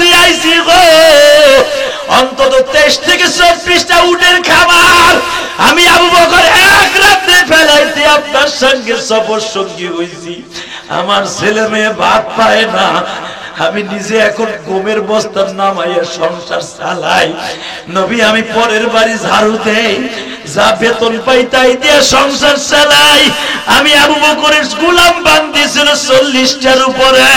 দিয়ে আইছি গো, অন্তত 23 থেকে 24টা উটের খাবার আমি আবু বকর এক রাতে ফেলাইতে আপনার সঙ্গে সফর সঙ্গী হইছি। আমার ছেলে মেয়ে ভাত পায় না, আমি নিজে এখন গমের বস্তা নামাইয়া সংসার চালাই। নবী আমি পরের বাড়ি ঝাড়ু দেই, যা বেতন পাই তাই দিয়ে সংসার চালাই। আমি আবু বকরের গোলাম বান্ধিছিল 40টার উপরে,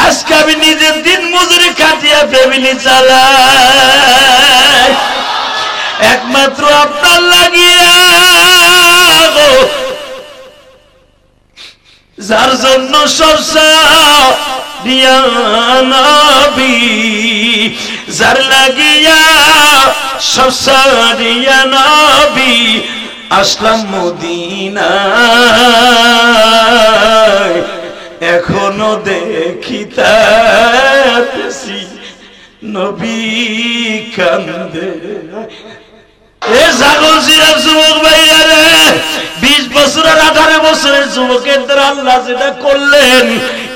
আজকে আমি নিজের দিন মজুরি খাটিয়া ফ্যামিলি চালাই একমাত্র আপনার লাগিয়া গো, যার জন্য সরসা দিয়া নবী, যার লাগিয়া সরসা দিয়া নবী আসলাম মদিনায়, এখনো দেখিতাছি নবী কান্দে। এ ছাগল সিরাজ যুবক ভাইরা রে, 20 বছর আর 18 বছরের যুবকের দ্বারা আল্লাহ যেটা করলেন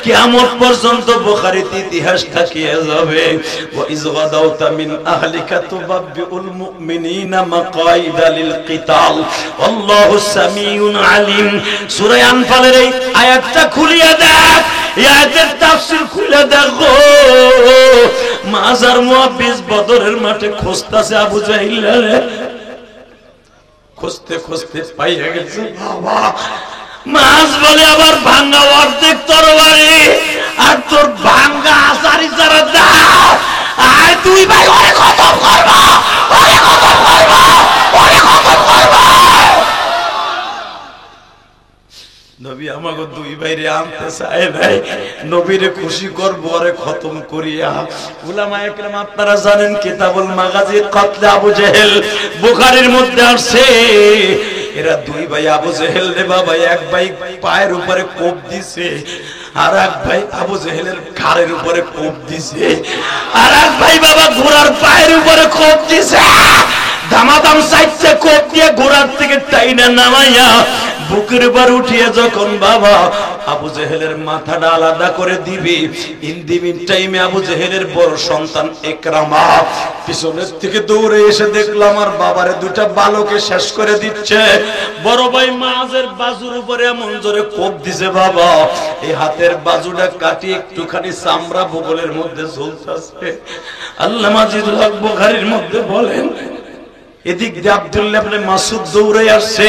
কিয়ামত পর্যন্ত বুখারীতে ইতিহাস থাকিয়ে যাবে। ওয়া ইয গাদাওতা মিন আহলিকা তুবাব্বিউল মুমিনিনা মাকাইদা লিল কিতাল আল্লাহু সামিউন আলিম। সূরা আনফালের এই আয়াতটা খুলিয়ে দেখ, এই আয়াতের তাফসীর খুলে দেখো। মাজার মুহাব্বিস বদরের মাঠে খুঁজতাছে আবু জাহিল রে, খুঁজতে খুঁজতে পাইয়া গেছে বাবা। মাছ বলে আবার ভাঙ্গা অর্ধেক তরবারি আর তোর ভাঙ্গা আচারি যারা দাও, আর তুই ভাই ওরে খতম করবা, ওরে খতম করবা, ওরে খতম করবা। নবী আমাকে দুই ভাইরে আনতে চায় নাই, নবীরে খুশি করবো ওরে খতম করিয়া। উলামায়ে কেরাম আপনারা জানেন কিতাবুল মাগাজি কতলে আবু জেহেল বুখারীর মধ্যে আসছে। এরা দুই ভাই আবু জেহেল রে বাবা, এক ভাই পায়ের উপরে কোপ দিছে, আর এক ভাই আবু জেহেলের ঘাড়ের উপরে কোপ দিছে, আর এক ভাই বাবা ঘোড়ার পায়ের উপরে কোপ দিছে। দামাদাম সাইডে কোপ দিয়ে ঘোড়ার থেকে টাইনা নামাইয়া বুকের উপর উঠিয়ে যখন বাবা আবু জেহেলের মাথাটা আলাদা করে দিবি, ইন দি মিন টাইমে আবু জেহেলের বড় সন্তান ইকরামা পিছনের থেকে দৌড়ে এসে দেখলাম আমার বাবারে দুটা বালকে শেষ করে দিচ্ছে। বড় ভাই মাঝের বাজুর উপরে এমন জোরে কোপ দিছে বাবা, এই হাতের বাজুটা কাটি একটুখানি চামড়া বগলের মধ্যে ঝুলতেছে। আল্লামা মাজিদুল হক বুখারীর মধ্যে বলেন, এদিক দিয়ে আব্দুল্লাহ ইবনে মাসউদ দৌড়ে আসছে,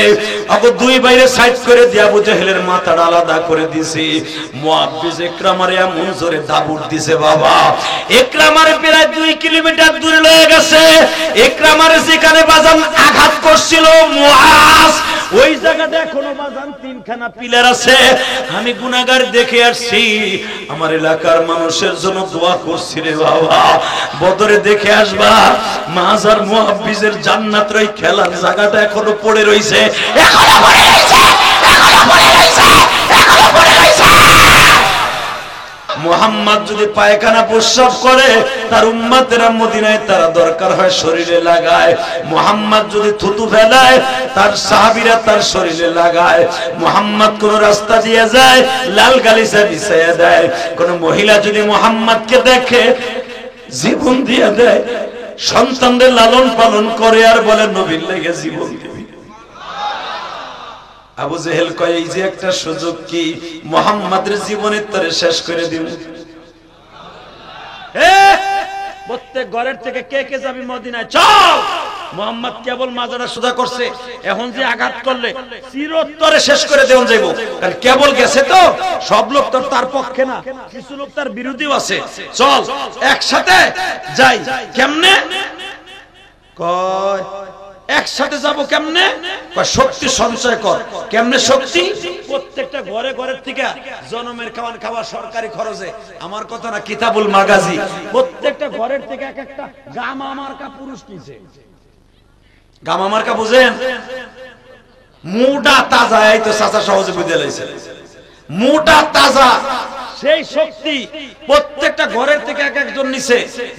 আবু দুই বাইরে সাইড করে দিয়ে আবু জেহেলের মাথাটা আলাদা করে দিছে। মুআব্বিস ইকরামারে এমন জোরে দাবুর দিছে বাবা, ইকরামারে প্রায় 2 কিলোমিটার দূরে লয়ে গেছে। ইকরামারে যেখানে বাজান আঘাত করছিল মুআজ, ওই জায়গাটা এখনো বাজান 3খানা পিলার আছে। আমি গুনাহগার দেখে আসছি, আমার এলাকার মানুষের জন্য দোয়া করছি রে বাবা, বদরে দেখে আসবা মাজার মুআব্বিসের জান্নাতের ওই খেলার জায়গাটা এখনো পড়ে রইছে, এখনো পড়ে রইছে, এখনো পড়ে রইছে, এখনো পড়ে রইছে। মুহাম্মদ যদি পায়খানা প্রস্রাব করে তার উম্মতেরা মদিনায় তারা দরকার হয় শরীরে লাগায়। মুহাম্মদ যদি থুতু ফেলায় তার সাহাবীরা তার শরীরে লাগায়। মুহাম্মদ কোন রাস্তা দিয়ে যায় লাল গালিচা বিছায়া দেয়। কোন মহিলা যদি মুহাম্মদকে দেখে জীবন দিয়ে দেয়। সন্তানদের লালন পালন করে আর বলে নবীর লেগে জীবন দিবি। আবু জেহেল কয় এই যে একটা সুযোগ, কি মুহাম্মাদের জীবনের তরে শেষ করে দিল। প্রত্যেক ঘরের থেকে কে কে যাবি মদিনায়, চল। মুহাম্মদ কেবল মাজারা সুদা করছে, এখন যে আঘাত করলে চিরতরে শেষ করে দেওয়া যাইব। কারণ কেবল গেছে তো, সব লোক তো তার পক্ষে না, কিছু লোক তার বিরোধীও আছে। চল একসাথে যাই। কেমনে কয় একসাথে যাব, কেমনে কয় শক্তি সঞ্চয় কর। কেমনে শক্তি? প্রত্যেকটা ঘরে ঘরের থেকে জনমের খাওয়ান খাওয়া সরকারি খরচে, আমার কথা না, কিতাবুল মাগাজি, প্রত্যেকটা ঘরের থেকে এক একটা গামা মার্কা পুরুষ নিছে। গামা মার্কা বুঝেন? মোটা তাজা, এই তো চাচা সহজে বুঝে লাইছে, মোটা তাজা সেই শক্তি প্রত্যেকটা ঘরের থেকে এক একজন নিছে,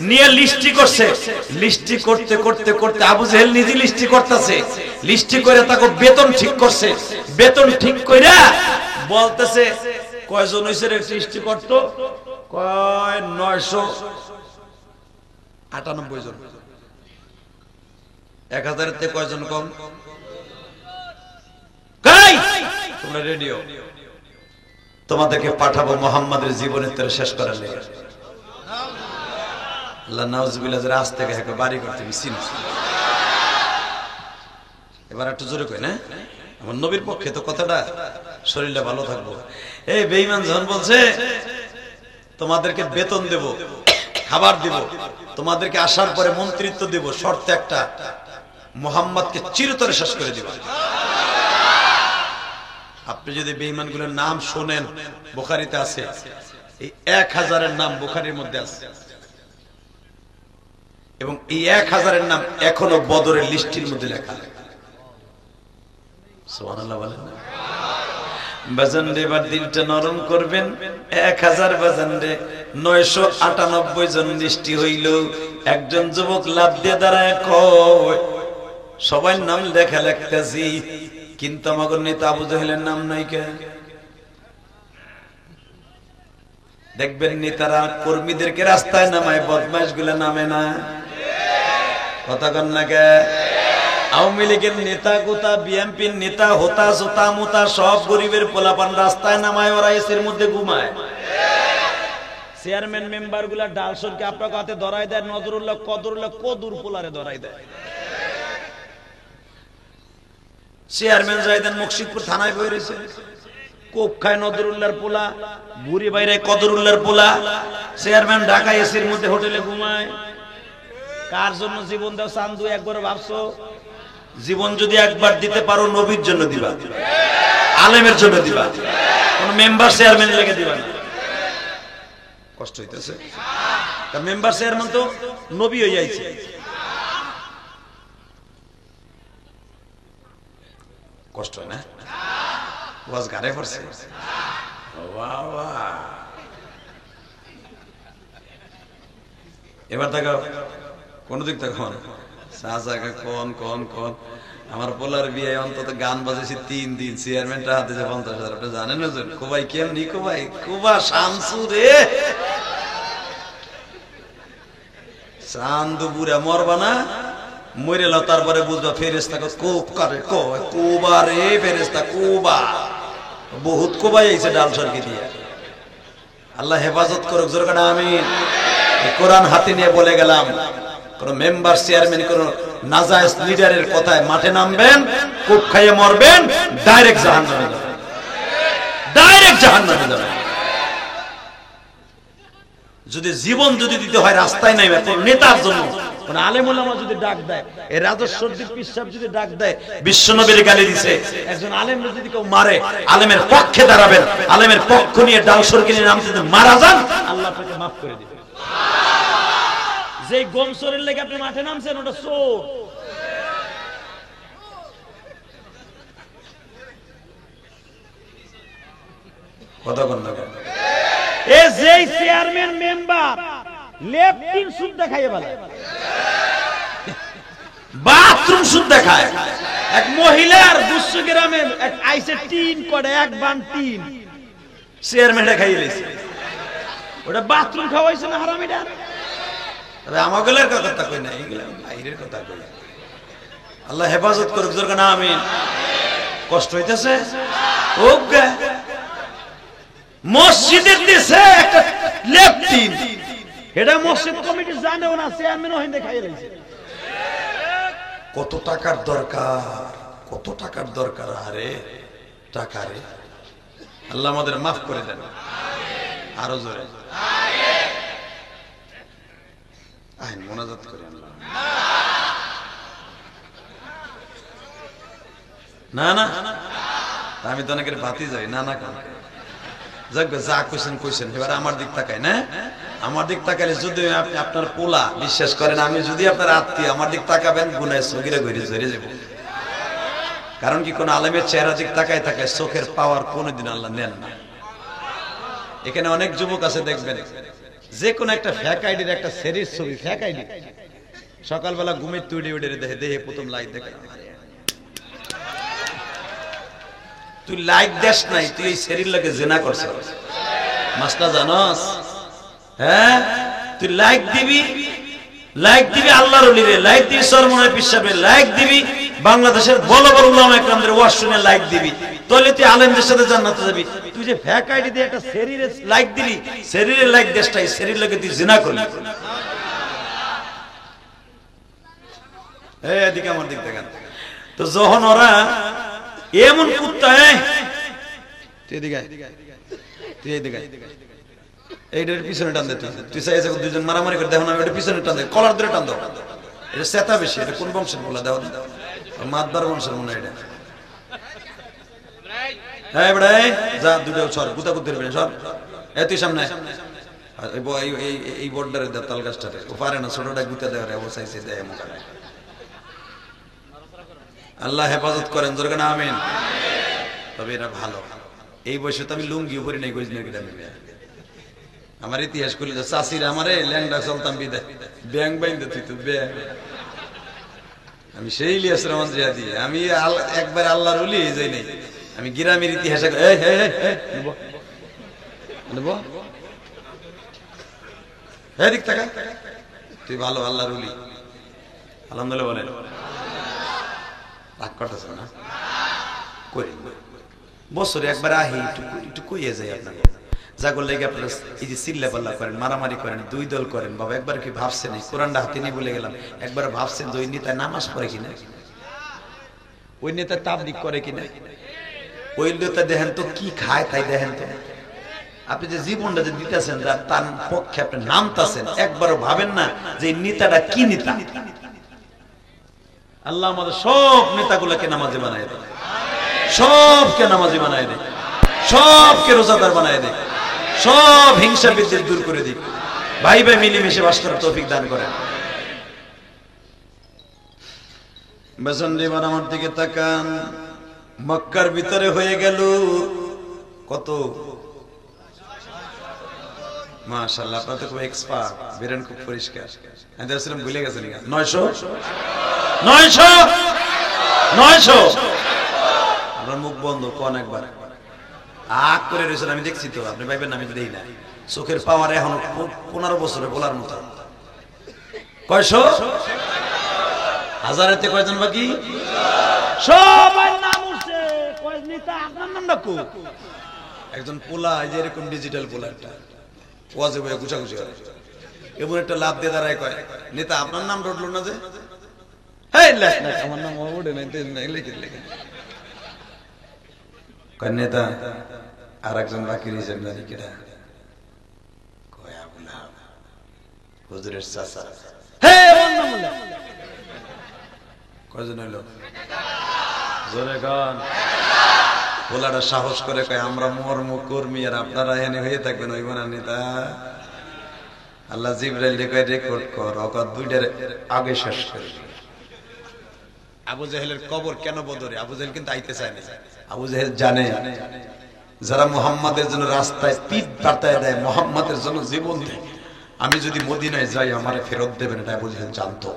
নিয়ে লিস্টি করছে। লিস্টি করতে করতে করতে আবু জেহেল নিজে লিস্টি করতেছে, লিস্টি করে তাকে বেতন ঠিক করছে। বেতন ঠিক কইরা বলতেছে কয়জন হইছে রে লিস্টি করতো, কয় 900 98 জন। 1000 থেকে কয়জন কম? তোমরা রেডিও, তোমাদেরকে পাঠাবো মোহাম্মদের জীবনের তরে শেষ করার লেগে। আল্লাহ নাউজুবিল্লাহ, আজ থেকে একটা বাড়ি করতে মিছিল। এবার একটু জোরে কই না, আমার নবীর পক্ষে তো কথাটা, শরীরটা ভালো থাকবো। এই বেঈমান যখন বলছে তোমাদেরকে বেতন দেব, খাবার দেব, তোমাদেরকে আসার পরে মন্ত্রিত্ব দেব, শর্ত একটা, মুহাম্মদকে চিরতরে শেষ করে দিবা। আপনি যদি বেঈমানগুলোর নাম শোনেন, বুখারীতে আছে, এই 1000-এর নাম বুখারীর মধ্যে আছে, এবং এই 1000-এর নাম এখনো বদরের লিস্টের মধ্যে লেখা। সুবহানাল্লাহ বলেন না? বাজান রে, এবার দিলটা নরম করবেন। 1000 বাজান রে, 998 জন লিস্টি হইল। একজন যুবক লাভ দিয়ে দাঁড়ায় কয়, সবাই নাম লেখা লিখতেছি, কিন্তু আমাদের নেতা আবু জাহেলের নাম নাই কে? দেখবেন নেতারা কর্মীদেরকে রাস্তায় নামায়, বদমাইশ গুলা নামে না। কথা কন না কে? আওয়ামী লীগের নেতা গোতা, বিএনপির নেতা হোতা জোতা মোতা সব গরিবের পোলাপান রাস্তায় নামায়, ওরা এসির মধ্যে ঘুমায়। চেয়ারম্যান মেম্বার গুলা ডালসনকে আপনার হাতে ধরাই দেয়, নজরুল্লাহ কদরুল্লাহ কদুর পোলারে ধরাই দেয়। চেয়ারম্যান জাহিদান মুর্শিদপুর থানায় বই রয়েছে, কোপ খায় নজরুল্লাহর পোলা, বুড়ি বাইরে কদরুল্লাহর পোলা। চেয়ারম্যান ঢাকা এসির মধ্যে হোটেলে ঘুমায়। কার জন্য জীবন দাও চান্দু একবার ভাবছো? জীবন যদি একবার দিতে পারো, নবীর জন্য দিবা, আলেমের জন্য দিবা, কোন মেম্বার চেয়ারম্যান লেগে দিবা না। কষ্ট হইতেছে, মেম্বার চেয়ারম্যান তো নবী হয়ে যাইছে। কষ্ট হয় না? ওয়াজ গারে পড়ছে। এবার দেখো কোন দিক থেকে কন কন কন। আমার পোলার বিয়ে অন্তত গান বাজেছি 3 দিন, চেয়ারম্যানটা হাতে 50,000। আপনি জানেন না? কোবাই কেমনি কোবাই, কোবা শামসু রে, চান্দু বুড়া মরবা না, মরে লো, তারপরে বুঝবা ফেরেশতা কোপ করে, কোবা রে ফেরেশতা কোবা। বহুত কোবাই আইছে ডাল সরকি দিয়ে। আল্লাহ হেফাজত করুক, জোরে কাটা আমিন। কোরআন হাতে নিয়ে বলে গেলাম, কোন মেম্বার চেয়ারম্যান কোন নাজায়েজ লিডারের কথায় মাঠে নামবেন, কোপ খাইয়ে মরবেন, ডাইরেক্ট জাহান্নামে যাবেন, ডাইরেক্ট জাহান্নামে যাবেন। যদি জীবন যদি দিতে হয় রাস্তায় নাইবে, কোন নেতার জন্য, কোন আলেম ওলামা যদি ডাক দেয়, এই রাজস্বরদীপ পিসাব যদি ডাক দেয়, বিশ্বনবীর গালি দিছে, একজন আলেম যদি কেউ মারে, আলেমের পক্ষে দাঁড়াবেন, আলেমের পক্ষ নিয়ে ডাল সরকি নিয়ে নামতে মারা যান, আল্লাহ আপনাকে মাফ করে দিবেন। যে গোমসরের লেগে আপনি মাঠে নামছেন, ওটা চোর। কথা বল না। এই যে চেয়ারম্যান মেম্বার লেফটিন সুদ দেখায়, বলে বাথরুম সুদ দেখায়। এক মহিলার গুচ্ছ গ্রামে এক আইসে টিন করে, এক বান টিন চেয়ারম্যান দেখাই লেছে, ওটা বাথরুম খাওয়াইছে না হারামিটা? তবে আমাগুলোর কথা কই না, এগুলো বাইরের কথা কই। আল্লাহ হেফাজত করুক, জোরে না আমিন। কষ্ট হইতেছে? ওকে মসজিদের দিছে একটা লেফটিন, এটা মসজিদ কমিটি জানেও না, চেয়ারম্যান ওখানে দেখাই লেছে। কত টাকার দরকার, কত টাকার দরকার। আরে টাকা রে, আল্লাহ আমাদের মাফ করে দেন। আরো জোরে আইন মোনাজাত করি। আল্লাহ না না, আমি তো অনেকের বাতি যাই না না কেন। যা কইছেন কইছেন, এবার আমার দিক তাকায় না, আমার দিক তাকালে যদি আপনি আপনার পোলা বিশ্বাস করেন, আমি যদি আপনার আত্মীয়, আমার দিক তাকাবেন, গুনায় সগিরে গড়ে ঝরে যাব। কারণ কি, কোন আলেমের চেহারা দিক তাকায় তাকায় চোখের পাওয়ার কোনোদিন আল্লাহ নেন না। এখানে অনেক যুবক আছে দেখবেন, যে কোন একটা ফ্যাক আইডির একটা সেরির ছবি, ফ্যাক আইডি, সকালবেলা ঘুমের তুড়ি উড়ে দেখে দেহে প্রথম লাইক দেখে, তুই লাইক দেশ নাই, তুই এই সেরির লাগে জেনা করছ, মাসটা জানস? হ্যাঁ, তুই লাইক দিবি, লাইক দিবি আল্লাহর ওলিরে, লাইক দিবি সরমনায় পিসাবে, লাইক দিবি বাংলাদেশের বড় বড় উলামা একরামদের ওয়াজ শুনে লাইক দিবি, তাহলে তুই আলেমদের সাথে জান্নাতে যাবি। তুই যে ফেক আইডি দিয়ে একটা শরীরে লাইক দিলি, শরীরে লাইক দেশটাই শরীর লাগে তুই জিনা করলি। এই এদিকে আমার দিক দেখেন তো, যখন ওরা এমন কুত্তা তুই এদিকে তুই এদিকে এইটার পিছনে টান দে, তুই চাইছে দুজন মারামারি করে দেখো না, এটা পিছনে টান দে, কলার ধরে টান দাও। এটা সেতা বেশি, এটা কোন বংশের বলা দাও, মাতবার বংশের মনে হয় এটা। হ্যাঁ বেড়া যা দুটো সর, গুতা গুতি সর, তুই সামনে এই বোর্ডারে দে, তাল গাছটারে ও পারে না, ছোটটা গুতা দেওয়ার অবস্থায় দেয়। আল্লাহ হেফাজত করেন, জোরে না আমিন। তবে এরা ভালো, এই বয়সে তো আমি লুঙ্গিও পরি নাই, গজনি আমার ইতিহাস করলে চাষির আমারে ল্যাংডা চলতাম বিদায় ব্যাং বাইন্দে তুই তো ব্যাং, আমি সেই ইলিয়াস রহমান জিয়াদি, আমি একবার আল্লাহর ওলি যাই নাই, আমি গ্রামের ইতিহাসে দিক থাকা তুই ভালো আল্লাহর ওলি, আলহামদুলিল্লাহ বলেন। রাগ করতেছ না, করি বছরে একবার আহি একটু কইয়ে যাই আপনাকে, যা করলে আপনারা এই যে চিল্লা পাল্লা করেন, মারামারি করেন, দুই দল করেন, বাবা একবার কি ভাবছেন এই কোরআনটা হাতে নিয়ে বলে গেলাম, একবার ভাবছেন যে ওই নেতা নামাজ পড়ে কিনা, ওই নেতা তাবলীগ করে কিনা, ওই নেতা দেখেন তো কি খায় তাই দেখেন তো, আপনি যে জীবনটা যে দিতেছেন তার পক্ষে আপনি নামতাছেন, একবারও ভাবেন না যে এই নেতাটা কি নেতা। আল্লাহ আমাদের সব নেতাগুলোকে নামাজি বানায় দেয়, সবকে নামাজি বানায় দেয়, সবকে রোজাদার বানায় দেয়, সব হিংসা বিদ্বেষ দূর করে দিক, ভাই ভাই মিলেমিশে বাস করার তৌফিক দান করেন। বেসন্ডিবার আমার দিকে তাকান, মক্কার ভিতরে হয়ে গেল কত, মাশাআল্লাহ আপনারা তো খুব এক্সপার্ট, বেরেন খুব পরিষ্কার, আমি দেখছিলাম ভুলে গেছেন 900 আপনার মুখ বন্ধ কোন একবার আগ করে রয়েছেন, আমি দেখছি তো, আপনি ভাইবেন না আমি তো দেখি না, চোখের পাওয়ার এখন 15 বছরে বলার মতো। কয়শো হাজারেতে কয়জন বাকি, সবার নাম উঠছে, কয় নেতা আপনার নাম ডাকো, একজন পোলা এই যে এরকম ডিজিটাল পোলা একটা ওয়াজে বয়ে গুছাগুছি করে, এমন একটা লাভ দিয়ে দাঁড়ায়, কয় নেতা আপনার নাম উঠলো না যে, আমার নাম ওঠে নাই, লিখে লিখে কয় নেতা আর একজন বাকি রয়েছেন জানি কেটা, কয় আবুল হুজুরের চাচা, কয়জন হইল, জোরে গান পোলাটা সাহস করে কয় আমরা মর্ম কর্মী আর আপনারা এনে হয়ে থাকবেন ওই না নেতা। আল্লাহ জিবরাইল কয় রেকর্ড কর, অকাত দুইটার আগে শেষ করে। আবু জাহেলের কবর কেন বদরে, আবু জাহেল কিন্তু আইতে চায় না, আবু জাহেল জানে যারা মুহাম্মাদের জন্য রাস্তায় পিঠ বাতায় দেয়, মুহাম্মাদের জন্য জীবন দেয়, আমি যদি মদিনায় যাই আমারে ফেরত দেবেন, এটা আবু জাহেল জানতো।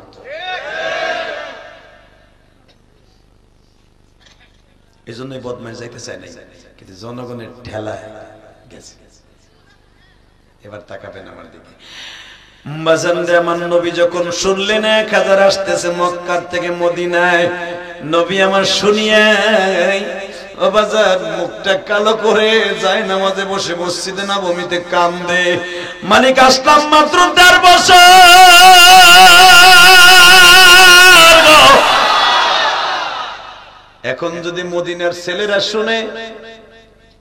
এই জন্যই বদমাইশ যাইতে চায় নাই, কিন্তু জনগণের ঠেলায় গেছে। এবার তাকাবেন আমার দিকে, আমার নবী যখন শুনলেন 1000 আসতেছে মক্কার থেকে মদিনায়, নবী আমার শুনিয়ে ও বাজার মুখটা কালো করে যায় নামাজে বসে মসজিদে নববীতে কান্দে। মালিক আসলাম মাত্র 4 বছর, এখন যদি মদিনার ছেলেরা শুনে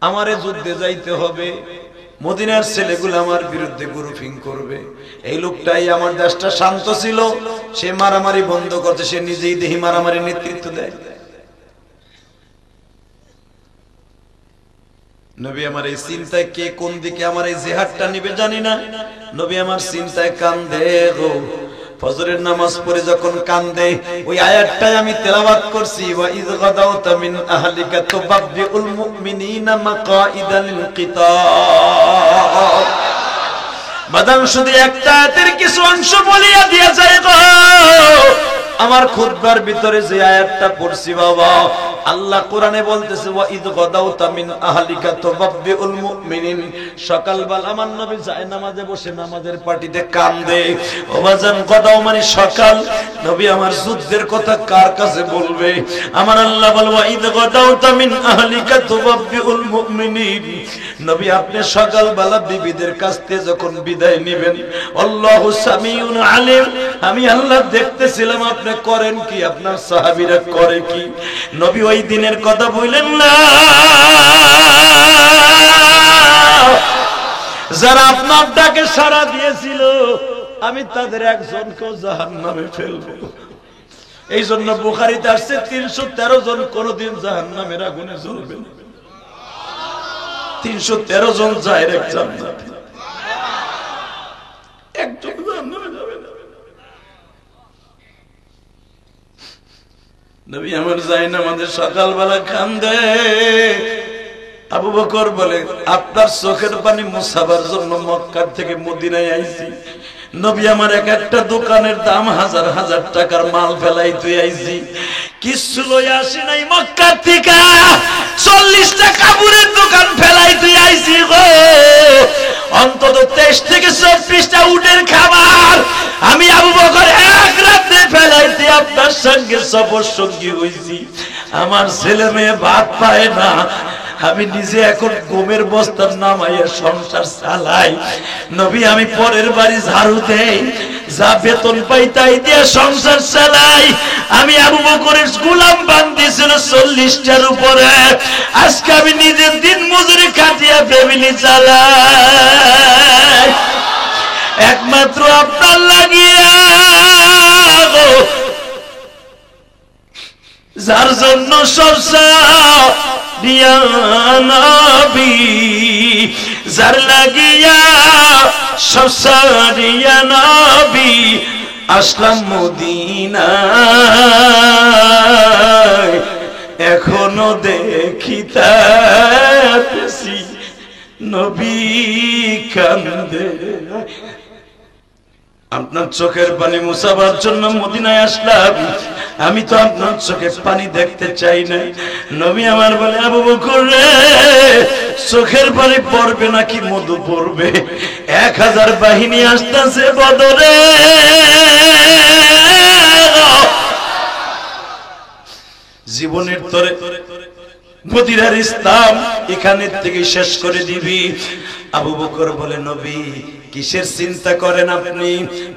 আমারে যুদ্ধে যাইতে হবে, মদিনার ছেলেগুলো আমার বিরুদ্ধে গ্রুপিং করবে, এই লোকটাই আমার দেশটা শান্ত ছিল, সে মারামারি বন্ধ করছে, সে নিজেই দেহি মারামারি নেতৃত্ব দেয়। নবী আমার এই চিন্তায়, কে কোন দিকে আমার এই জিহাদটা নিবে জানি না, নবী আমার চিন্তায় কান্দে গো। ফজরের নামাজ পড়ে যখন কান্দে, ওই আয়াতটাই আমি তেলাওয়াত করছি, ওয়া ইয গাদাওতা মিন আহলিকা তুবাব্বিউল মুমিনিনা মাকাইদা লিল কিতাল। বাদান শুধু একটা আয়াতের কিছু অংশ বলিয়া দিয়া যায় গো, আমার খুতবার ভিতরে যে আয়াতটা পড়ছি বাবা, আল্লাহ কোরআনে বলতেছে ওয়া ইদ গাদাউতা মিন আহলিকা তুবাব্বিউল মুমিনিন, সকালবেলা আমার নবী যায় নামাজে বসে নামাজের পাটিতে কান্দে। ও বাজান, গাদাও মানে সকাল। নবী আমার যুদ্ধের কথা কার কাছে বলবে? আমার আল্লাহ বলে ওয়া ইদ গাদাউতা মিন আহলিকা তুবাব্বিউল মুমিনিন, নবী আপনি সকালবেলা বিবিদের কাছ থেকে যখন বিদায় নেবেন, আল্লাহু সামিউন আলিম, আমি আল্লাহ দেখতেছিলাম আপনি করেন কি, আপনার সাহাবীরা করে কি। নবী ওই দিনের কথা বললেন না, যারা আপনার ডাকে সাড়া দিয়েছিল আমি তাদের একজনকেও জাহান্নামে ফেলবো। এই জন্য বুখারীতে আসছে 313 জন কোনদিন জাহান্নামের আগুনে জ্বলবে না। 313 জন ডাইরেক্ট জান্নাতে, একজন জাহান্নামে যাবে না। নবী আমার যায় না, আমাদের সকালবেলা কান্দে। আবু বকর বলে আপনার চোখের পানি মুছাবার জন্য মক্কা থেকে মদিনায় আইছি। নবী আমার এক একটা দোকানের দাম হাজার হাজার টাকার মাল ফেলাইতে আইছি, কিছু লই আসি নাই মক্কা থেকে। 40টা কাপড়ের দোকান ফেলাইতে আইছি গো, অন্তত 23 থেকে 24টা উটের খাবার আমি আবু বকর এক রাতে ফেলাইতে আপনার সঙ্গে সফর সঙ্গী হইছি। আমার ছেলে মেয়ে ভাত পায় না, আমি নিজে এখন গমের বস্তার নামাইয়া সংসার চালাই। নবী আমি পরের বাড়ি ঝাড়ু দেই, যা বেতন পাই তাই দিয়ে সংসার চালাই। আমি আবু বকরের গোলাম বান্ধিছিল 40টার উপরে, আজকে আমি নিজের দিন মজুরি খাটিয়া ফ্যামিলি চালাই একমাত্র আপনার লাগিয়া, যার জন্য সরসা দিয়া নবী, যার লাগিয়া সরসা দিয়া নবী আসলাম মদিনায়, এখনো দেখিতাছি নবী কান্দে। আপনার চোখের পানি মুছাবার জন্য মদিনায় আসলাম, আমি তো আপনার চোখে পানি দেখতে চাই না। নবী আমার বলে আবু বকর রে, চোখের পানি পড়বে নাকি মধু পড়বে? 1000 বাহিনী আসতেছে বদরে, জীবনের তরে মদিনার ইসলাম এখানে থেকে শেষ করে দিবি। আবু বকর বলে নবী কিসের চিন্তা করেন আপনি?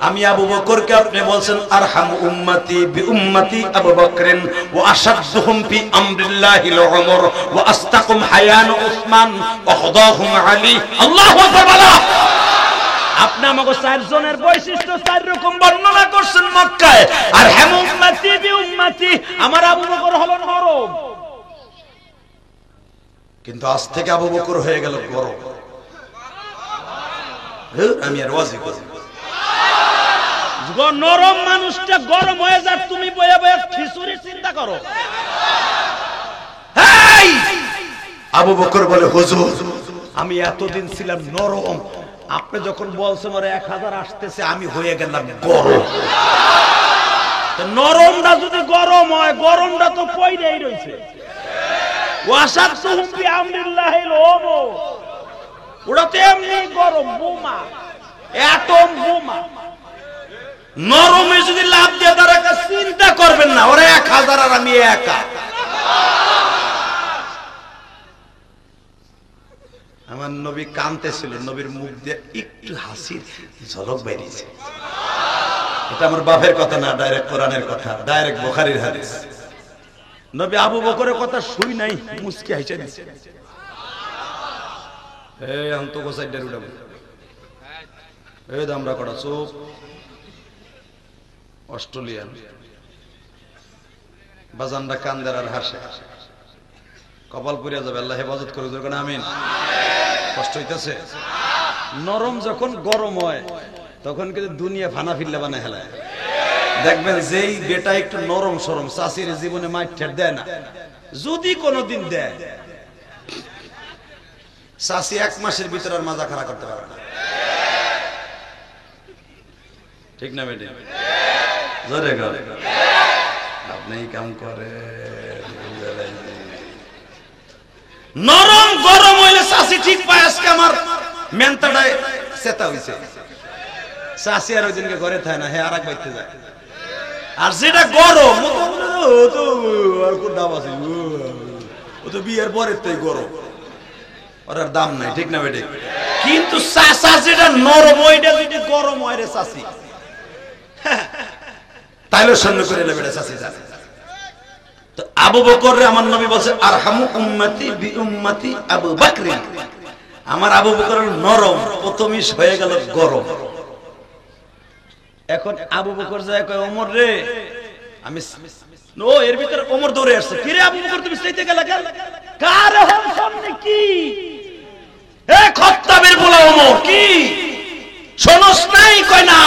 আমি আবু বকরকে আপনি বলছেন আরহাম উম্মতি বি উম্মতি আবু বকরিন ওয়া আশাদুহুম ফি আমরিল্লাহিল উমর ওয়া আস্তাকুম হায়ান উসমান ওয়া খুদাহুম আলী। আল্লাহু আকবার। আপনি আমাকে 4 জনের বৈশিষ্ট্য 4 রকম বর্ণনা করছেন মক্কায়, আর হাম উম্মতি বি উম্মতি, আমার আবু বকর হলো নরম, কিন্তু আজ থেকে আবু বকর হয়ে গেল গরম। আমি আর ওয়াজি করি, নরম মানুষটা গরম হয়ে যায়, তুমি বয়ে বয়ে খিচুড়ি চিন্তা করো। আবু বকর বলে হুজুর আমি এতদিন ছিলাম নরম, আপনি যখন বলছেন ওরে 1000 আসতেছে আমি হয়ে গেলাম গরম। নরমটা যদি গরম হয়, গরমটা তো পয়দাই রয়েছে। ওয়াসাদতুহুম ফি আমরিল্লাহিল উমর, ওটা তো এমনি গরম, বোমা, অ্যাটম বোমা। নরমে যদি লাভ দিয়ে দাঁড়াকা চিন্তা করবেন না, ওরা 1000 আর আমি একা। আমার নবী কাঁদতেছিল, নবীর মুখ দিয়ে একটু হাসির ঝলক বেরিয়েছে। এটা আমার বাপের কথা না, ডাইরেক্ট কোরআনের কথা, ডাইরেক্ট বুখারীর হাদিস। নবী আবু বকরের কথা শুই নাই, মুস্কি হাসে দিছে। এই আন্ত গোসাইডার উড়াব, এই দামরা কড়া চুপ। অস্ট্রেলিয়ান বাজানরা কান্দার আর হাসে, কপাল পুড়িয়া যাবে, আল্লাহ হেফাজত করে দেবেন, আমিন। কষ্ট হইতেছে। নরম যখন গরম হয় তখন কিন্তু দুনিয়া ফানা ফিল্লা বানায় হেলায়। দেখবেন যেই বেটা একটু নরম সরম, চাষির জীবনে মাইর দেয় না, যদি কোনোদিন দেয়, চাষি 1 মাসের ভিতরে আর মাজা খাড়া করতে পারে না। ঠিক না বেটি? জোরে গো, আপনি কাম করে নরম গরম হইলে চাষি ঠিক পায়। আজকে আমার মেন্তাটায় চেতা হইছে, চাষি আর ওই দিনকে ঘরে থাকে না, হ্যাঁ আর এক বাইতে যায়। আর যেটা গরম ও তো বিয়ের পরের তাই গরম, ওর আর দাম নাই, ঠিক না বেটে? কিন্তু চাষা যেটা নরম ওইটা যদি গরম হয় রে চাষি, তাইলে সঙ্গে করে এলে বেটা চাষি জানে। তো আবু বকর রে আমার নবী বলছে আরহামু উম্মতি বি উম্মতি আবু বকর, আমার আবু বকর নরম, প্রথমই হয়ে গেল গরম। এখন আবু বকর যায় কয় ওমর রে আমি নো, এর ভিতরে ওমর দৌড়ে আসছে, কি রে আবু বকর তুমি চাইতে গেলা কেন? কার হন সামনে কি এ খাত্তাবের বলা ওমর কি শোনস নাই? কয় না।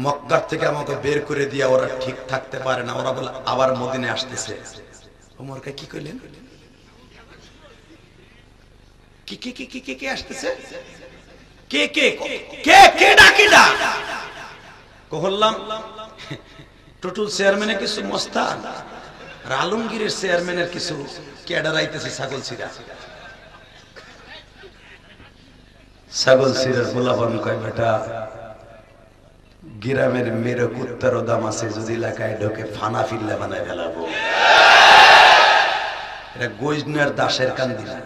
মক্কার থেকে আমাকে বের করে দিয়া ওরা ঠিক থাকতে পারে না, ওরা বলে আবার মদিনায় আসতেছে। ওমর কে কি কইলেন? কি কি কি কি কি আসতেছে? কে কে কে কে ডাকিডা কহল্লাম টোটাল চেয়ারম্যানের কিছু মস্তান আর আলমগীরের চেয়ারম্যানের কিছু ক্যাডার আইতেছে ছাগল ছিড়া। ছাগল ছিড়ার গোলাপন কয় বেটা গ্রামের মেরে কুত্তারও দাম আছে, যদি এলাকায় ঢোকে ফানা ফিল্লা বানায় ফেলাবো। এটা গৈজনার দাসের কান্দি না,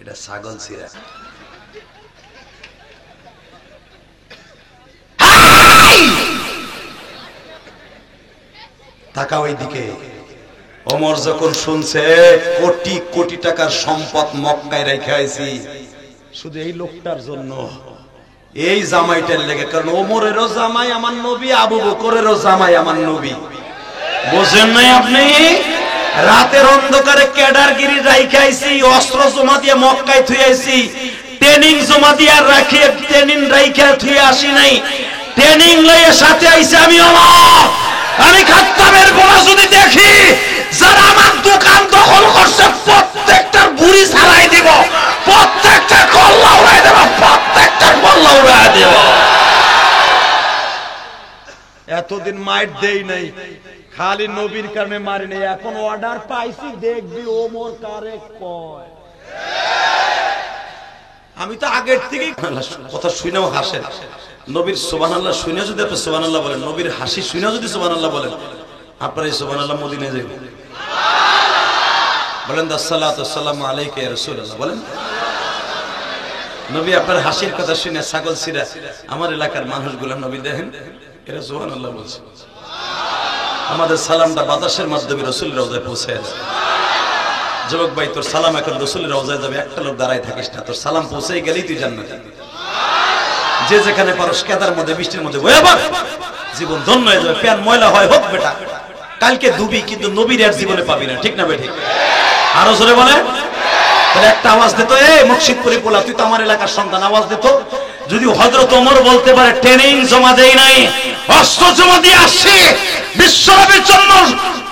এটা ছাগল ছিড়া। তাকাও এইদিকে। ওমর যখন শুনছে কোটি কোটি টাকার সম্পদ মক্কায় রেখে আইছি শুধু এই লোকটার জন্য, এই জামাইটার লেগে, কারণ ওমরেরও জামাই আমার নবী, আবু বকরেরও জামাই আমার নবী। বুঝেন নাই আপনি? রাতের অন্ধকারে ক্যাডারগিরি রাইখে আইছি, অস্ত্র জমা দিয়ে মক্কায় থুই আইছি, ট্রেনিং জমা দিয়ে রাখি, ট্রেনিং রাইখে থুই আসি নাই, ট্রেনিং লইয়ে সাথে আইছি আমি ওমর। আমি খাত্তাবের গোলা যদি দেখি যারা আমার দোকান দখল করছে প্রত্যেকটার বুড়ি ছাড়াই দিব, প্রত্যেকটা কল্লা উড়াই দেব, প্রত্যেকটার কল্লা উড়াই দেব। এতদিন মাইট দেই নাই, খালি নবীর কারণে মারি নাই, এখন অর্ডার পাইছি, দেখবি ওমর কারে কয়। আমি তো আগের থেকেই কথা শুনেও হাসেন। নবীর সুবহানাল্লাহ শুনে যদি আপনি সুবহানাল্লাহ বলেন, নবীর হাসি শুনে যদি সুবহানাল্লাহ বলেন, আপনারা এই সুবহানাল্লাহ মদিনায় যাবেন। বলেন আসসালাতু ওয়াসসালামু আলাইকা ইয়া রাসূলুল্লাহ, বলেন। নবী আপনার হাসির কথা শুনে ছাগল ছিড়া আমার এলাকার মানুষগুলো নবী দেখেন এরা সুবহানাল্লাহ বলছে। আমাদের সালামটা বাতাসের মাধ্যমে রাসূলের রওজায় পৌঁছে যায়। যুবক ভাই তোর সালাম এখন রাসূলের রওজায় যাবে, একটা লোক দাঁড়ায় থাকিস না, তোর সালাম পৌঁছে গেলেই তুই জান্নাতে। যে যেখানে পারস কেদার মধ্যে বৃষ্টির মধ্যে বয়ে পড়, জীবন ধন্য হয়ে যাবে। প্যান ময়লা হয় হোক বেটা, কালকে ডুবি, কিন্তু নবীর আর জীবনে পাবি না, ঠিক না বেঠিক? আরো জোরে বলে। তাহলে একটা আওয়াজ দিত, এ মুর্শিদপুরি পোলা তুই তো আমার এলাকার সন্তান, আওয়াজ দিত। যদি হযরত ওমর বলতে পারে ট্রেনিং জমা দেই নাই, অস্ত্র জমা দিয়ে আসছি, বিশ্বনবীর জন্য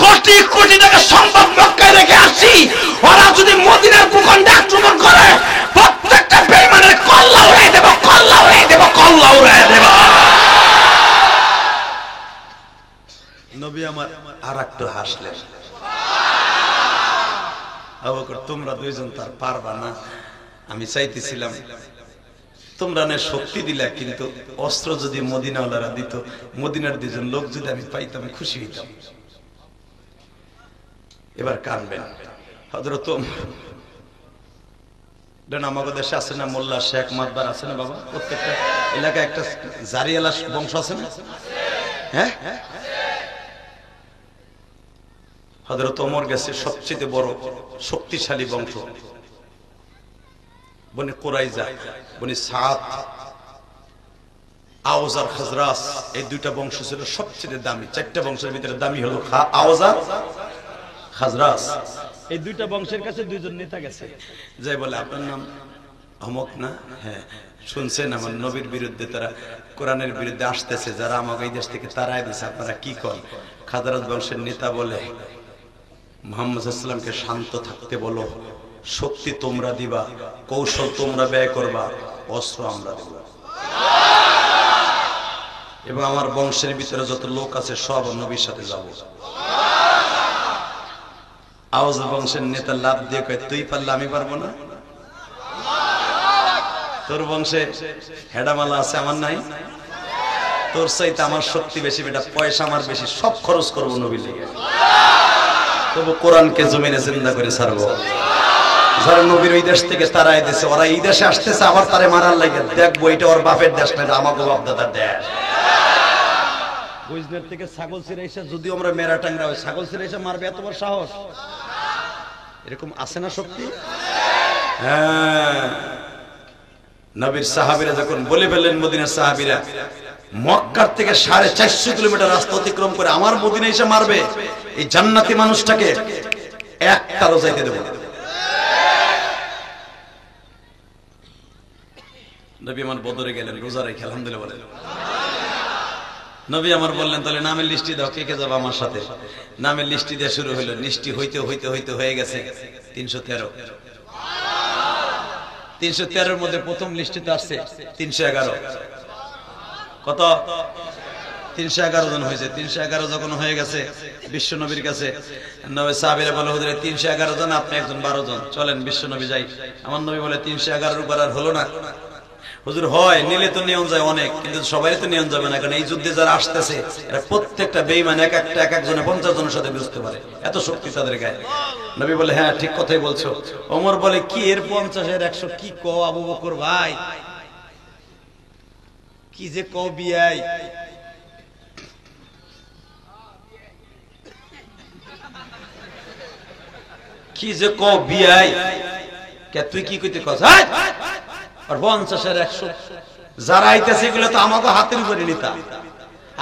কোটি কোটি টাকা সম্পদ মক্কায় রেখে আসছি, ওরা যদি মদিনার ভূখণ্ডে আক্রমণ করে প্রত্যেকটা বেঈমানের কল্লা উড়াই দেব, কল্লা উড়াই দেব, কল্লা উড়াই দেব। নবী আমার আর একটু হাসলেন। আবু বকর তোমরা দুইজন তার পারবা না, আমি চাইতেছিলাম তোমরা না শক্তি দিলা, কিন্তু অস্ত্র যদি মদিনাওয়ালারা দিত, মদিনার দুজন লোক যদি আমি পাইতাম খুশি হইতাম। এবার কানবেন হযরত আমাদের দেশে আছে না মোল্লা শেখ মাতবার আছে না বাবা, প্রত্যেকটা এলাকায় একটা জারিয়ালা বংশ আছে না? হ্যাঁ, হযরত ওমর গেছে সবচেয়ে বড় শক্তিশালী বংশ, বনি কুরাইজা, বনি সাদ, আওস আর খাজরাজ, এই দুইটা বংশ ছিল সবচেয়ে দামি। চারটা বংশের ভিতরে দামি হলো আওস আর খাজরাজ। এই দুইটা বংশের কাছে দুইজন নেতা গেছে, যাই বলে আপনার নাম অমক না? হ্যাঁ, শুনছেন আমার নবীর বিরুদ্ধে তারা কোরআনের বিরুদ্ধে আসতেছে, যারা আমাকে এই দেশ থেকে তারাই দিচ্ছে, আপনারা কি করেন? খাজরাজ বংশের নেতা বলে মুহাম্মদ সাল্লাল্লাহু আলাইহি ওয়াসাল্লামকে শান্ত থাকতে বলো, শক্তি তোমরা দিবা, কৌশল তোমরা ব্যয় করবা, অস্ত্র আমরা দেব, এবং আমার বংশের ভিতরে যত লোক আছে সব নবীর সাথে যাব। আওয়াজ বংশের নেতা লাভ দিয়ে কয় তুই পারলে আমি পারবো না? তোর বংশে হেডামালা আছে আমার নাই? তোর চাইতে আমার শক্তি বেশি, বেটা পয়সা আমার বেশি, সব খরচ করবো নবীর লিগে, তবু কোরআনকে জমিনে জিন্দা করে ছাড়বো। যারা নবীর ওই দেশ থেকে তারাই দিছে, ওরা এই দেশে আসতেছে আবার তারে মারার লাগে, দেখবো এটা ওর বাপের দেশ না, এটা আমাকে বাপ দাদার দেশ। গুজরাট থেকে ছাগল ছিড়াইছে, যদিও আমরা মেরা টাংরা, ওই ছাগল ছিড়াইছে মারবে, এত বড় সাহস এরকম আছে না শক্তি? হ্যাঁ, নবীর সাহাবীরা যখন বলে ফেললেন, মদিনার সাহাবীরা মক্কার থেকে 450 কিলোমিটার রাস্তা অতিক্রম করে আমার মদিনায় এসে মারবে, এই জান্নাতি মানুষটাকে একটারও যাইতে দেব না। নবী আমার বদরে গেলেন, রোজা রেখে আলহামদুলিল্লাহ বলেন। নবী আমার বললেন তাহলে নামের লিস্টি দাও, কে কে যাবে আমার সাথে? নামের লিস্টি দিয়ে শুরু হইলো, লিস্টি হইতে হইতে হইতে হয়ে গেছে 313। 313-এর মধ্যে প্রথম লিস্টিতে আসছে 311। কত? 311 জন হয়েছে। 311 যখন হয়ে গেছে বিশ্ব নবীর কাছে, নবী সাহাবীরা বলে হুজুর 311 জন, আপনি একজন 12 জন, চলেন বিশ্ব নবী যাই। আমার নবী বলে 311-এর উপর আর হলো না। হুজুর হয় নিলে তো নিয়ন যায় অনেক, কিন্তু সবাই তো নিয়ন যাবে না, কারণ এই যুদ্ধে যারা আসতেছে এরা প্রত্যেকটা বেঈমান, এক একজনে 50 জনের সাথে বুঝতে পারে, এত শক্তি তাদের গায়ে। নবী বলে হ্যাঁ ঠিক কথাই বলছো। ওমর বলে কি এর 50-এর 100 কি কও আবু বকর ভাই, কি যে কও বিয়াই, কি যে কও বিয়াই, কে তুই কি কইতে কস? আর 50-এর 100 যারা আইতেছে এগুলো তো আমাকে হাতের উপরে নিতা,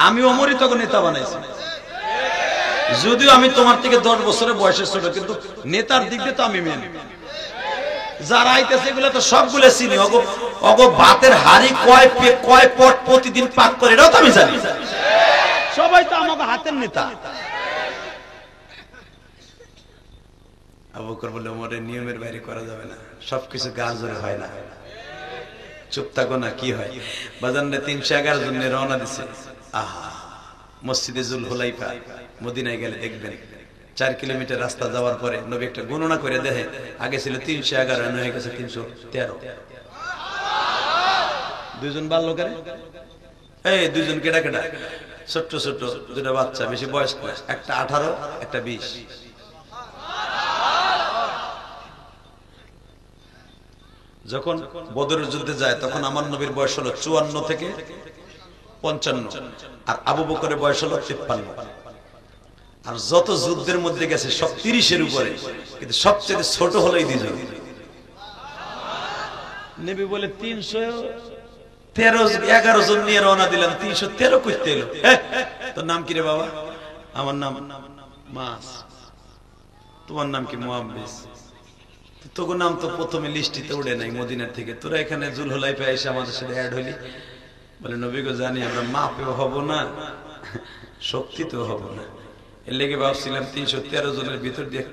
আমি ওমরই তখন নেতা বানাইছি, যদিও আমি তোমার থেকে 10 বছরের বয়সে ছোট, কিন্তু নেতার দিক দিয়ে তো আমি মেনে। যারা আইতেছে এগুলো তো সবগুলো চিনি, অগো ভাতের হাড়ি কয় পট প্রতিদিন পাক করে এটাও তো আমি জানি, সবাই তো আমাকে হাতের নেতা। আবু বকর বলে ওমরের নিয়মের বাইরে করা যাবে না, সবকিছু গার জোরে হয় না, চুপ থাকো না, কি হয়? বাজারে 311 জন রওনা দিছে। আহা, মসজিদে জুল হুলাইফা, মদিনায় গেলে দেখবেন 4 কিলোমিটার রাস্তা যাওয়ার পরে নবী একটা গণনা করে দেখে, আগে ছিল 311, হয়ে গেছে 313। দুইজন বাল্যকারে, এই দুইজন কেডা কেডা, ছোট্ট ছোট্ট দুটা বাচ্চা, বেশি বয়স না, একটা 18 একটা 20। যখন বদরের যুদ্ধে যায় তখন আমার নবীর বয়স হলো 54 থেকে 55, আর আবু বকরের বয়স হলো 53। আর যত যুদ্ধের মধ্যে গেছে সব 30-এর উপরে, কিন্তু সবচেয়ে ছোট হলো এই দুজন। নবী বলে 311 জন নিয়ে রওনা দিলাম, 313 কইতে এলো। তোর নাম কি রে বাবা? আমার নাম মাস। তোমার নাম কি? মুআব্বিস। তোর নাম তো প্রথমে লিস্টিতে উঠে নাই মদিনার থেকে, তোরা এখানে জুল হুলাইফা এসে আমাদের সাথে অ্যাড হইলি। বলে নবী গো জানি আমরা মাপেও হব না, শক্তিতেও হব না, এর লেগে ভাবছিলাম 313 জনের ভিতর দিয়ে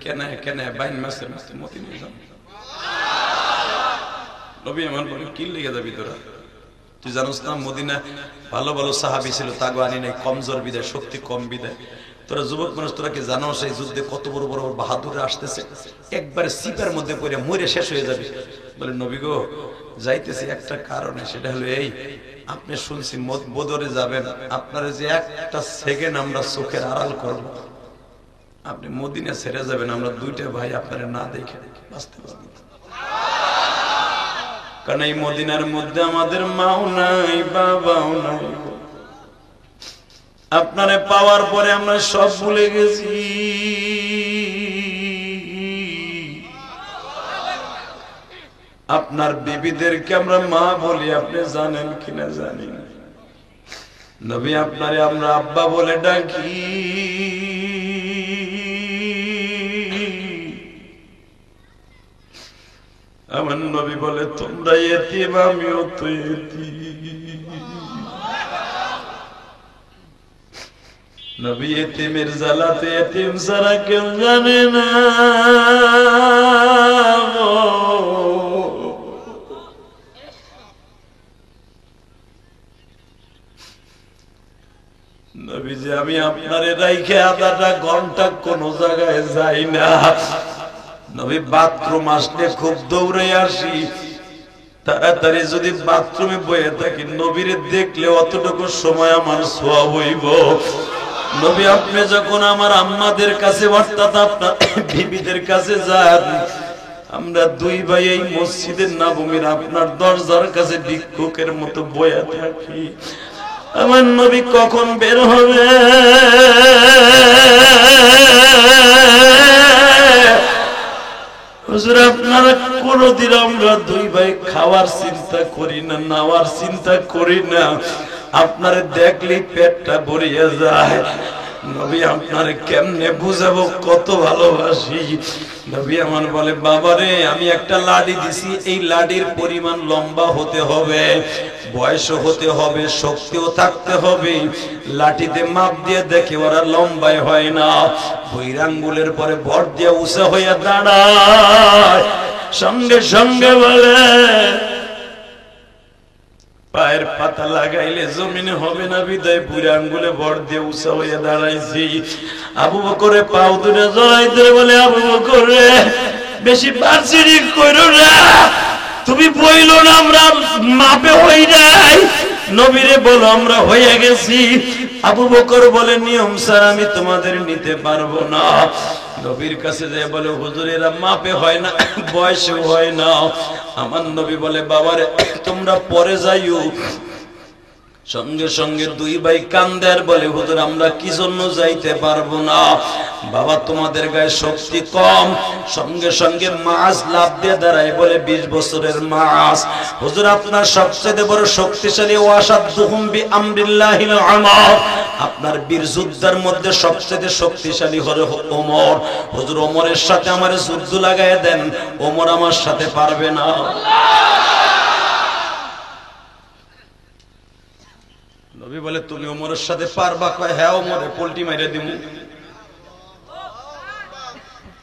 কেন বাইন মাসে মাসে মদিনায় যাব। নবী আমার বলে কি লেগে যাবি তোরা? তুই জানোস না মদিনা ভালো ভালো সাহাবী ছিল, তাগো আনি নাই, কমজোর বিদায়, শক্তি কম বিদায়। তোরা যুবক মানুষ, তোরা কি জানো সেই যুদ্ধে কত বড় বড় বাহাদুররা আসতেছে, একবারে সিপার মধ্যে পড়ে মরে শেষ হয়ে যাবে। বলে নবী গো যাইতেছি একটা কারণে, সেটা হলো এই, আপনি শুনছি বদরে যাবেন, আপনারা যে একটা সেকেন্ড আমরা চোখের আড়াল করব, আপনি মদিনা ছেড়ে যাবেন, আমরা দুইটা ভাই আপনারা না দেখে বাঁচতে পারবো না। কারণ এই মদিনার মধ্যে আমাদের মাও নাই, বাবাও নাই, আপনারে পাওয়ার পরে আমরা সব ভুলে গেছি। আপনার বিবিদেরকে আমরা মা বলি, আপনি জানেন কিনা জানি না। নবী আপনারে আমরা আব্বা বলে ডাকি। আমার নবী বলে তোমরা এতিম, আমিও তো এতিম। নবী এতিমের জ্বালাতে, এতিম ছাড়া কেউ জানে না। নবীজি আমি আপনারে রাইখে আধাটা ঘন্টা কোন জায়গায় যাই না। নবী বাথরুম আসলে খুব দৌড়ে আসি, তাড়াতাড়ি যদি বাথরুমে বয়ে থাকি নবীরে দেখলে অতটুকু সময় আমার সোয়া হইব। নবী আপনি যখন আমার আম্মাদের কাছে অর্থাৎ আপনার বিবিদের কাছে যান, আমরা দুই ভাই এই মসজিদের নববীর আপনার দরজার কাছে ভিক্ষুকের মতো বয়ে থাকি। আমার নবী কখন বের হবে? হুজুর আপনারা কোনদিন আমরা দুই ভাই খাওয়ার চিন্তা করি না, নাওয়ার চিন্তা করি না, আপনারে দেখলেই পেটটা ভরিয়ে যায়। নবী আপনারে কেমনে বুঝাবো কত ভালোবাসি। নবী আমার বলে বাবারে আমি একটা লাঠি দিছি, এই লাঠির পরিমাণ লম্বা হতে হবে, বয়সও হতে হবে, শক্তিও থাকতে হবে। লাঠিতে মাপ দিয়ে দেখে ওরা লম্বায় হয় না, বৈরাঙ্গুলের পরে ভর দিয়ে উঁচা হইয়া দাঁড়ায়। সঙ্গে সঙ্গে বলে পায়ের পাতা লাগাইলে জমিনে হবে না, বিদায় বুড়ে আঙ্গুলে ভর দিয়ে উঁচা হইয়া দাঁড়াইছি। আবু বকরে পাও দুটো জড়াই ধরে বলে আবু বকরে বেশি বার্ষিক করো না, তুমি বইলো না আমরা মাপে হই নাই। নবীরে বলো আমরা হয়ে গেছি। আবু বকর বলে নিয়ম স্যার আমি তোমাদের নিতে পারবো না। নবীর কাছে যে বলে হুজুর এরা মাপে হয় না, বয়সে হয় না। আমার নবী বলে বাবারে তোমরা পরে যাইও। সঙ্গে সঙ্গে দুই ভাই কান্দে আর বলে হুজুর আমরা কি জন্য যাইতে পারবো না, বাবা তোমাদের গায়ে শক্তি কম। সঙ্গে সঙ্গে মাছ লাভ দিয়ে দাঁড়ায় বলে 20 বছরের মাছ। হুজুর আপনার সবচেয়ে বড় শক্তিশালী ওয়াসাদুহুম বিআমরিল্লাহিল আমার, আপনার বীর যোদ্ধার মধ্যে সবচেয়ে শক্তিশালী হলো ওমর। হুজুর ওমরের সাথে আমারে যুদ্ধ লাগায় দেন, ওমর আমার সাথে পারবে না। নবী বলে তুমি ওমরের সাথে পারবা? কয় হ্যাঁ ওমরে পোল্টি মাইরে দিমু।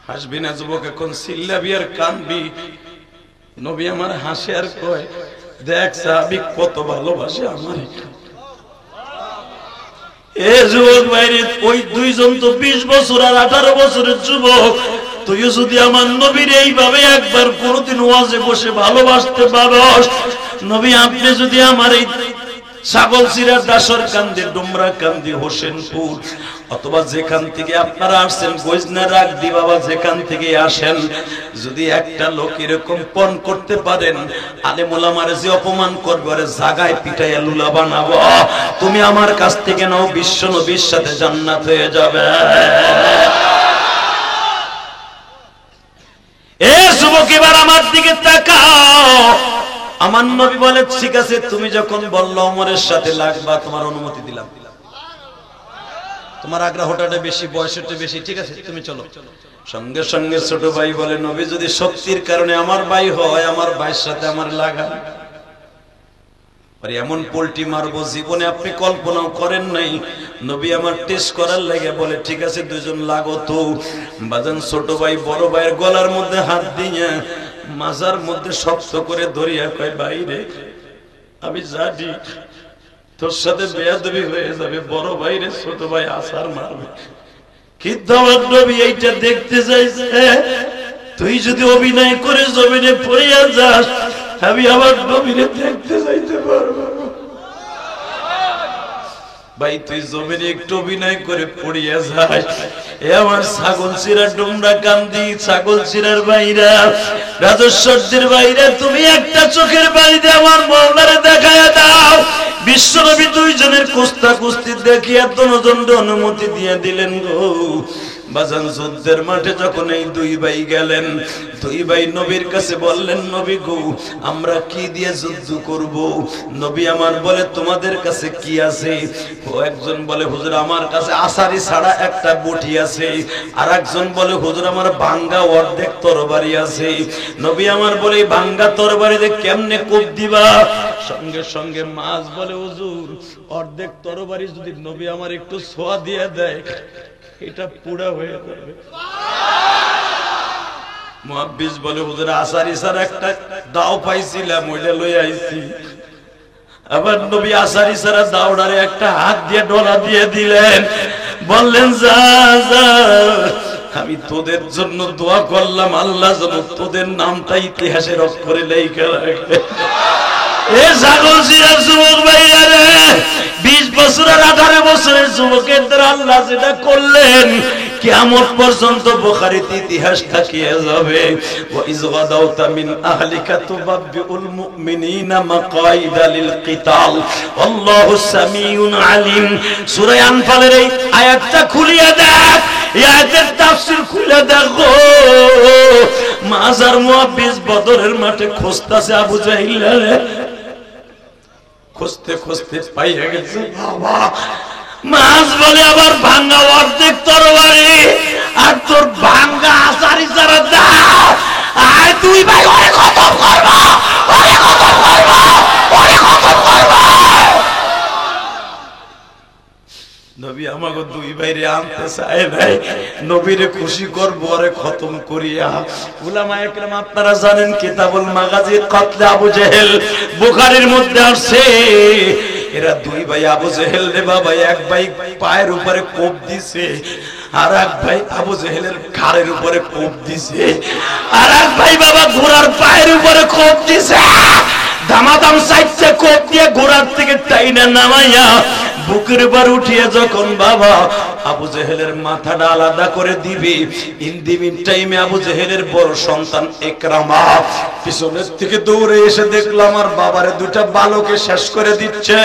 হাসবি না যুবক, এখন চিল্লাবি আর কানবি। নবী আমার হাসে আর কয় দেখ সাহাবী কত ভালোবাসে আমার। এ যুবক ভাইরে ওই দুইজন তো 20 বছর আর 18 বছরের যুবক। তুইও যদি আমার নবীর এইভাবে একবার কোনদিন ওয়াজে বসে ভালোবাসতে পারস, নবী আপনি যদি আমার এই ছাগলচিরা, দাসর কান্দি, ডুমরা কান্দি, হোসেনপুর অথবা যেখান থেকে আপনারা আসছেন গজনা রাগদি বাবা যেখান থেকে আসেন, যদি একটা লোক এরকম পণ করতে পারেন আলেম ওলামারে যে অপমান করবে আরে জাগায় পিটাইয়া লুলা বানাবো, তুমি আমার কাছ থেকে নাও বিশ্ব নবীর সাথে জান্নাত হয়ে যাবে। এ যুবক এবার আমার দিকে তাকাও। আমার নবী বলে ঠিক আছে তুমি যখন বললো ওমরের সাথে লাগবা তোমার অনুমতি দিলাম, তোমার আগ্রহটা বেশি, বয়সটা বেশি, ঠিক আছে তুমি চলো। সঙ্গে সঙ্গে ছোট ভাই বলে নবী যদি শক্তির কারণে আমার ভাই হয়, আমার ভাইয়ের সাথে আমার লাগা, এমন পোল্টি মারবো জীবনে আপনি কল্পনাও করেন নাই। নবী আমার টেস্ট করার লাগে বলে ঠিক আছে দুজন লাগো তো। বাজান ছোট ভাই বড় ভাইয়ের গলার মধ্যে হাত দিয়ে মাজার মধ্যে শক্ত করে ধরিয়া কয় বাইরে আমি জানি তোর সাথে বেয়াদবি হয়ে যাবে, বড় ভাইরে ছোট ভাই আসার মারবে, কিন্তু আমার নবী এইটা দেখতে চাইছে। তুই যদি অভিনয় করে জমিনে পড়িয়া যাস আমি আমার নবীরে দেখতে চাইতে পারবো। ভাই তুই জমিনে একটু অভিনয় করে পড়িয়া যায়, এ আমার ছাগল চিরা, ডুমরা কান্দি, ছাগল চিরার বাইরা, রাজস্বরদের বাইরা, তুমি একটা চোখের বাড়িতে আমার মওলারে দেখায়া দাও। বিশ্বনবী দুইজনের কুস্তা কুস্তি দেখিয়া দনদণ্ড অনুমতি দিয়ে দিলেন গো। বাজান যুদ্ধের মাঠে যখন এই দুই ভাই গেলেন, দুই ভাই নবীর কাছে বললেন নবী গো আমরা কি দিয়ে যুদ্ধ করব? নবী আমার বলে তোমাদের কাছে কি আছে? ও একজন বলে হুজুর আমার কাছে আসারি ছাড়া একটা বটি আছে, আর একজন বলে হুজুর আমার ভাঙ্গা অর্ধেক তরবারি আছে। নবী আমার বলে ভাঙ্গা তরবারিতে কেমনে কোপ দিবা? সঙ্গে সঙ্গে মাছ বলে হুজুর অর্ধেক তরবারি যদি নবী আমার একটু ছোঁয়া দিয়ে দেয় এটা পুরা হয়ে যাবে। মুহাদ্দিস বলে হুজুর আসারি ছাড়া একটা দাও পাইছিলাম ওইটা লই আইছি। আবার নবী আসারি সারা দাওড়ারে একটা হাত দিয়ে ডলা দিয়ে দিলেন, বললেন যা যা, আমি তোদের জন্য দোয়া করলাম আল্লাহ যেন তোদের নামটা ইতিহাসের অক্ষরে লেখা রাখে। এ ছাগল শিরার যুবক ভাইরা রে, 20 বছর আর 18 বছরের যুবকের দ্বারা আল্লাহ যেটা করলেন কিয়ামত পর্যন্ত বুখারীতে ইতিহাস থাকিয়ে যাবে। ওয়া ইয গাদাওতা মিন আহলিকা তুবাব্বিউল মুমিনিনা মাকাইদা লিল কিতাল আল্লাহু সামিউন আলিম। সূরা আনফালের এই আয়াতটা খুলিয়ে দেখ, এই আয়াতের তাফসীর খুলে দেখো। মাজার মুআব্বিস বদরের মাঠে খুঁজতাছে আবু জাহিল, খুঁজতে খুঁজতে পাইয়া গেছে বাবা। মাছ বলে আবার ভাঙ্গা অর্ধেক তরবারি আর তোর ভাঙ্গা আসারি ছাড়া দাও, আর তুই ভাই ওরে খতম করবা, ওরে খতম করবা, ওরে খতম করবা। নবী আমাকে দুই ভাইরে আনতে চায় নাই, নবীরে খুশি করবো আরে খতম করিয়া। উলামায়ে কেরাম আপনারা জানেন কিতাবুল মাগাজি কতলে আবু জেহেল বুখারীর মধ্যে আসছে। এরা দুই ভাই আবু জেহেল রে বাবা, এক ভাই পায়ের উপরে কোপ দিছে, আর এক ভাই আবু জেহেলের ঘাড়ের উপরে কোপ দিছে, আর এক ভাই বাবা ঘোড়ার পায়ের উপরে কোপ দিছে। দামাদাম সাইডে কোপ দিয়ে ঘোড়ার থেকে টাইনা নামাইয়া বুকের উপর উঠিয়ে যখন বাবা আবু জেহেলের মাথাটা আলাদা করে দিবি, ইন দি মিন টাইমে আবু জেহেলের বড় সন্তান ইকরামা পিছনের থেকে দৌড়ে এসে দেখলাম আমার বাবারে দুইটা বালকে শেষ করে দিচ্ছে।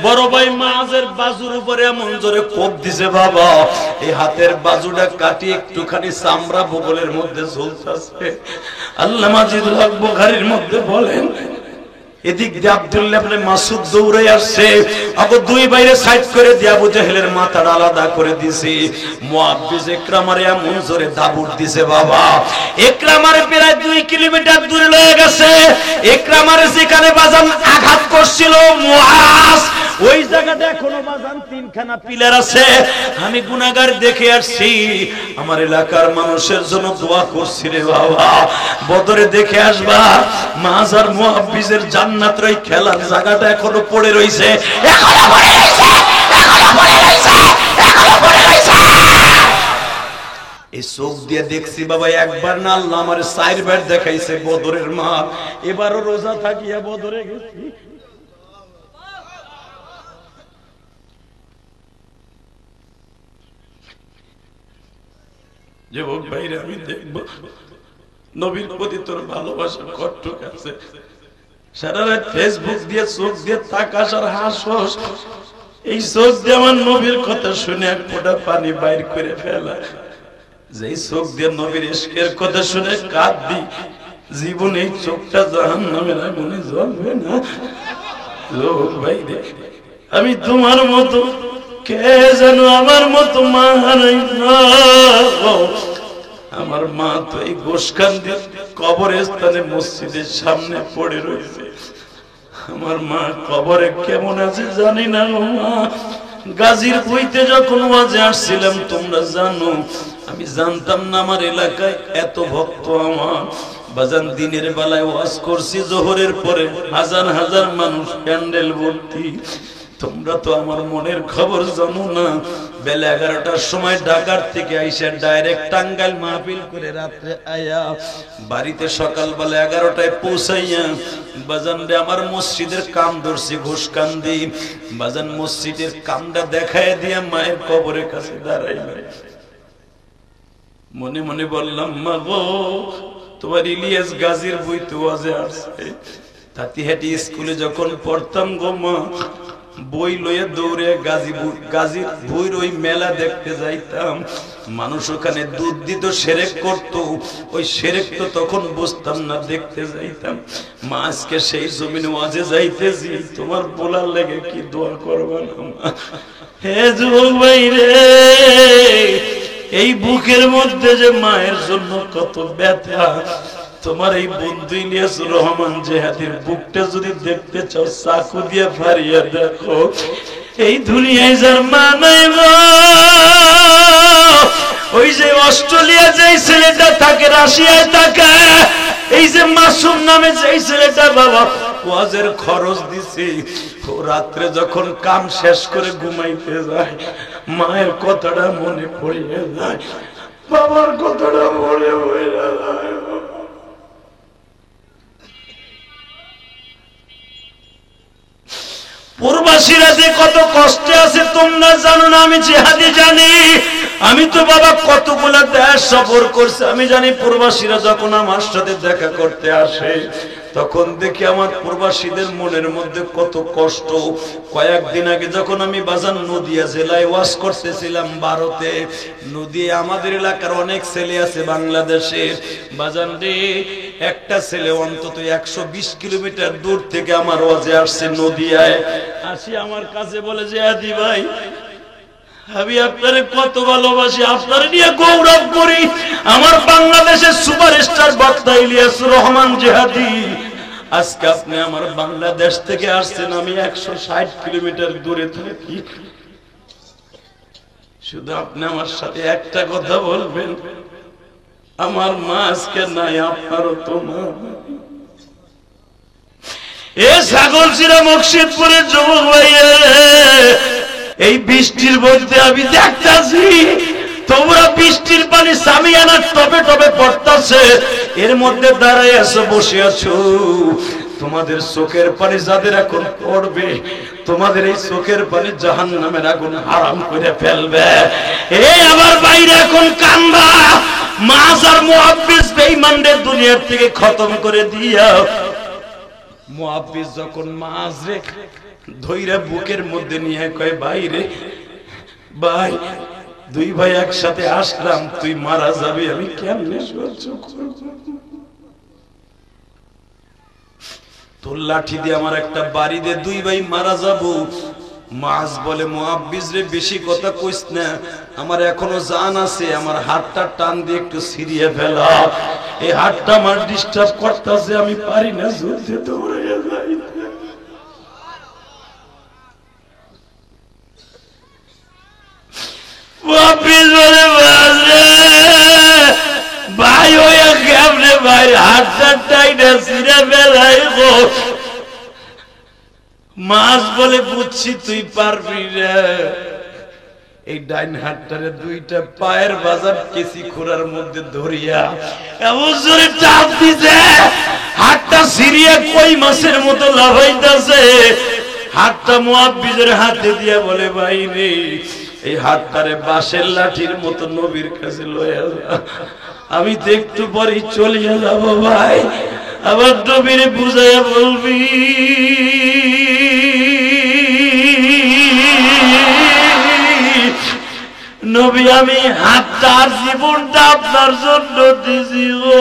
বড় ভাই মাঝের বাজুর উপরে এমন জোরে কোপ দিছে বাবা, এই হাতের বাজুটা কাটি একটুখানি চামড়া বগলের মধ্যে ঝুলতেছে। আল্লামা মাজিদুল হক বুখারীর মধ্যে বলেন, এদিক দিয়ে আব্দুল্লাহ ইবনে মাসউদ দৌড়ে আসছে, আবু দুই বাইরে সাইড করে দিয়ে আবু জেহেলের মাথাটা আলাদা করে দিছে। মুআব্বিস ইকরামারে এমন জোরে দাবুর দিছে বাবা, ইকরামারে প্রায় 2 কিলোমিটার দূরে লয়ে গেছে। ইকরামারে যেখানে বাজান আঘাত করছিল মুআজ, ওই জায়গাটা এখনো বাজান 3খানা পিলার আছে। আমি গুনাহগার দেখে আসছি, আমার এলাকার মানুষের জন্য দোয়া করছি রে বাবা, বদরে দেখে আসবা মাজার মুআব্বিসের জান্নাতের ওই খেলার জায়গাটা এখনো পড়ে রইছে, এখনো পড়ে রইছে, এখনো পড়ে রইছে, এখনো পড়ে রইছে। এই চোখ দিয়ে দেখছি বাবা, একবার না আল্লাহ আমার 4 বার দেখাইছে বদরের মাঠ। এবারও রোজা থাকিয়া বদরে গেছি। যুবক ভাইরা, আমি দেখবো নবীর প্রতি তোর ভালোবাসা কতটুকু আছে। সারা রাত ফেসবুক দিয়ে চোখ দিয়ে তাকাস আর হাসস, এই চোখ দিয়ে আমার নবীর কথা শুনে এক ফোঁটা পানি বাইর করে ফেলা। যেই চোখ দিয়ে নবীর ইশকের কথা শুনে কাঁদবি, জীবনে এই চোখটা জাহান্নামের আগুনে জ্বলবে না। যুবক ভাই রে, আমি তোমার মতো কে যেন আমার মতো মা নাই না। আমার মা তো এই গোশকান্দি কবরস্থানে মসজিদের সামনে পড়ে রয়েছে। আমার মা কবরে কেমন আছে জানি না। মা গাজীর বইতে যখন ওয়াজে আসছিলাম, তোমরা জানো আমি জানতাম না আমার এলাকায় এত ভক্ত আমার। বাজান দিনের বেলায় ওয়াজ করছি, জোহরের পরে হাজার হাজার মানুষ প্যান্ডেল ভর্তি। তোমরা তো আমার মনের খবর জানো না। বেলা 11টার সময় ঢাকার থেকে আইসা ডাইরেক্ট টাঙ্গাইল মাহফিল করে রাত্রে আয়া বাড়িতে সকালবেলা 11টায় পৌঁছাইয়া বাজান রে আমার মসজিদের কাম ধরছি ঘোষকান্দি। বাজান মসজিদের কামটা দেখায় দিয়া মায়ের কবরের কাছে দাঁড়াইলাম। মনে মনে বললাম, মা গো, তোমার ইলিয়াস গাজীর বইতে ওয়াজে আসছে। তাঁতিহাটি স্কুলে যখন পড়তাম গো মা, বই লইয়া দৌড়ে গাজীর বইর ওই মেলা দেখতে যাইতাম। মানুষ ওখানে দুধ দিত, সেরেক করত, ওই সেরেক তো তখন বুঝতাম না, দেখতে যাইতাম। মা আজকে সেই জমিনে ওয়াজে যাইতেছি, তোমার বলার লেগে কি দোয়া করবা না মা? হে যুবক ভাই রে, এই বুকের মধ্যে যে মায়ের জন্য কত ব্যথা, তোমার এই বন্ধু ইলিয়াসুর রহমান জেহাদির বুকটা যদি দেখতে চাও, চাকু দিয়ে ফাড়িয়ে দেখো। এই দুনিয়ায় যার মা নাই গো, ওই যে অস্ট্রেলিয়া যেই ছেলেটা থাকে, রাশিয়ায় থাকে, এই যে মাসুম নামে যেই ছেলেটা বাবা, ওয়াজের খরচ দিছি, ও রাত্রে যখন কাম শেষ করে ঘুমাইতে যায় মায়ের কথাটা মনে পড়িয়ে যায়, বাবার কথাটা মনে পড়ে যায়। প্রবাসীরা যে কত কষ্টে আছে তোমরা জানো না, আমি জিহাদি জানি। আমি তো বাবা কতগুলা দেশ সফর করছি, আমি জানি প্রবাসীরা যখন আমার সাথে দেখা করতে আসে তখন দেখি আমার প্রবাসীদের মনের মধ্যে কত কষ্ট। কয়েকদিন আগে যখন আমি বাজার নদিয়া জেলায় ওয়াজ করতেছিলাম ভারতে, নদিয়া আমাদের এলাকার অনেক ছেলে আছে বাংলাদেশের, বাজান রে একটা ছেলে অন্তত 120 কিলোমিটার দূর থেকে আমার ওয়াজে আসছে নদিয়ায়, আসি আমার কাছে বলে যে আদি ভাই আমি আপনারে কত ভালোবাসি, আপনারে নিয়ে গৌরব করি, আমার বাংলাদেশের সুপারস্টার বক্তা ইলিয়াসুর রহমান জিহাদি, আজকে আপনি আমার বাংলাদেশ থেকে আসছেন, আমি 160 কিলোমিটার দূরে থাকি, শুধু আপনি আমার সাথে একটা কথা বলবেন, আমার মা আজকে নাই, আপনারও তো মা। এ ছাগলচিরা মকসিদপুরের যুবক ভাইয়া, এই বৃষ্টির মধ্যে আমি দেখতাছি তোমরা বৃষ্টির পানি সামিয়ানার টবে টবে পড়তাছে, এর মধ্যে দাঁড়ায় আছো, বসে আছো, তোমাদের চোখের পানি যাদের এখন পড়বে, তোমাদের এই চোখের পানি জাহান্নামের আগুন হারাম করে ফেলবে। এই আমার বাইরে এখন কান্দা, মাছ আর মুহাব্বিস বেঈমানদের দুনিয়ার থেকে খতম করে দিয়া, মুহাব্বিস যখন মাছ রে ধইরা বুকের মধ্যে নিয়ে কয় বাইরে ভাই, দুই ভাই একসাথে আসলাম, তুই মারা যাবি, আমি কেমনে সহ্য করব? তোর লাঠি দিয়ে আমার একটা বাড়ি দে, দুই ভাই মারা যাব। মাছ বলে মুহাব্বিস রে বেশি কথা কইস না, আমার এখনো জান আছে, আমার হাতটা টান দিয়ে একটু ছিড়িয়ে ফেলা, এই হাতটা আমার ডিস্টার্ব করতেছে, আমি পারি না, যুদ্ধে দৌড়াইয়া যাই। ভাই ওয়া কেমনে ভাই, হাতটা টাইনা ছিড়ে ফেলাই গো। মাছ বলে বুঝছি তুই পারবি না, এই ডাইন হাতটারে দুইটা পায়ের বাজার কেসি খোরার মধ্যে ধরিয়া এমন জোরে চাপ দিছে, হাতটা ছিড়িয়া কই মাছের মতো লাফাইতাছে। হাতটা মুহাব্বিসের হাতে দিয়া বলে ভাই রে, এই হাতটারে বাঁশের লাঠির মতো নবীর কাছে লইয়া যা, আমি তো একটু পরেই চলিয়া যাব ভাই, আবার নবীরে বুঝাইয়া বলবি নবী আমি হাতটা আর জীবনটা আপনার জন্য দিছি গো।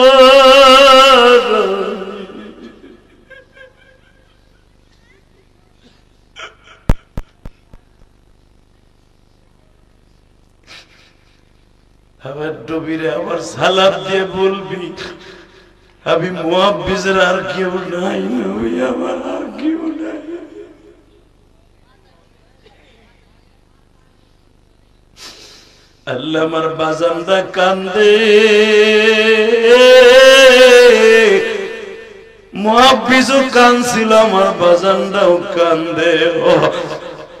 আবার নবীরে আবার সালাম দিয়ে বলবি আমি মুহাব্বিসের আর কেউ নাই, নবী আমার আর কেউ নাই। আল্লাহ আমার বাজানটা কান্দে, মুহাব্বিসও কাঁদছিল, আমার বাজানটাও কান্দে। ও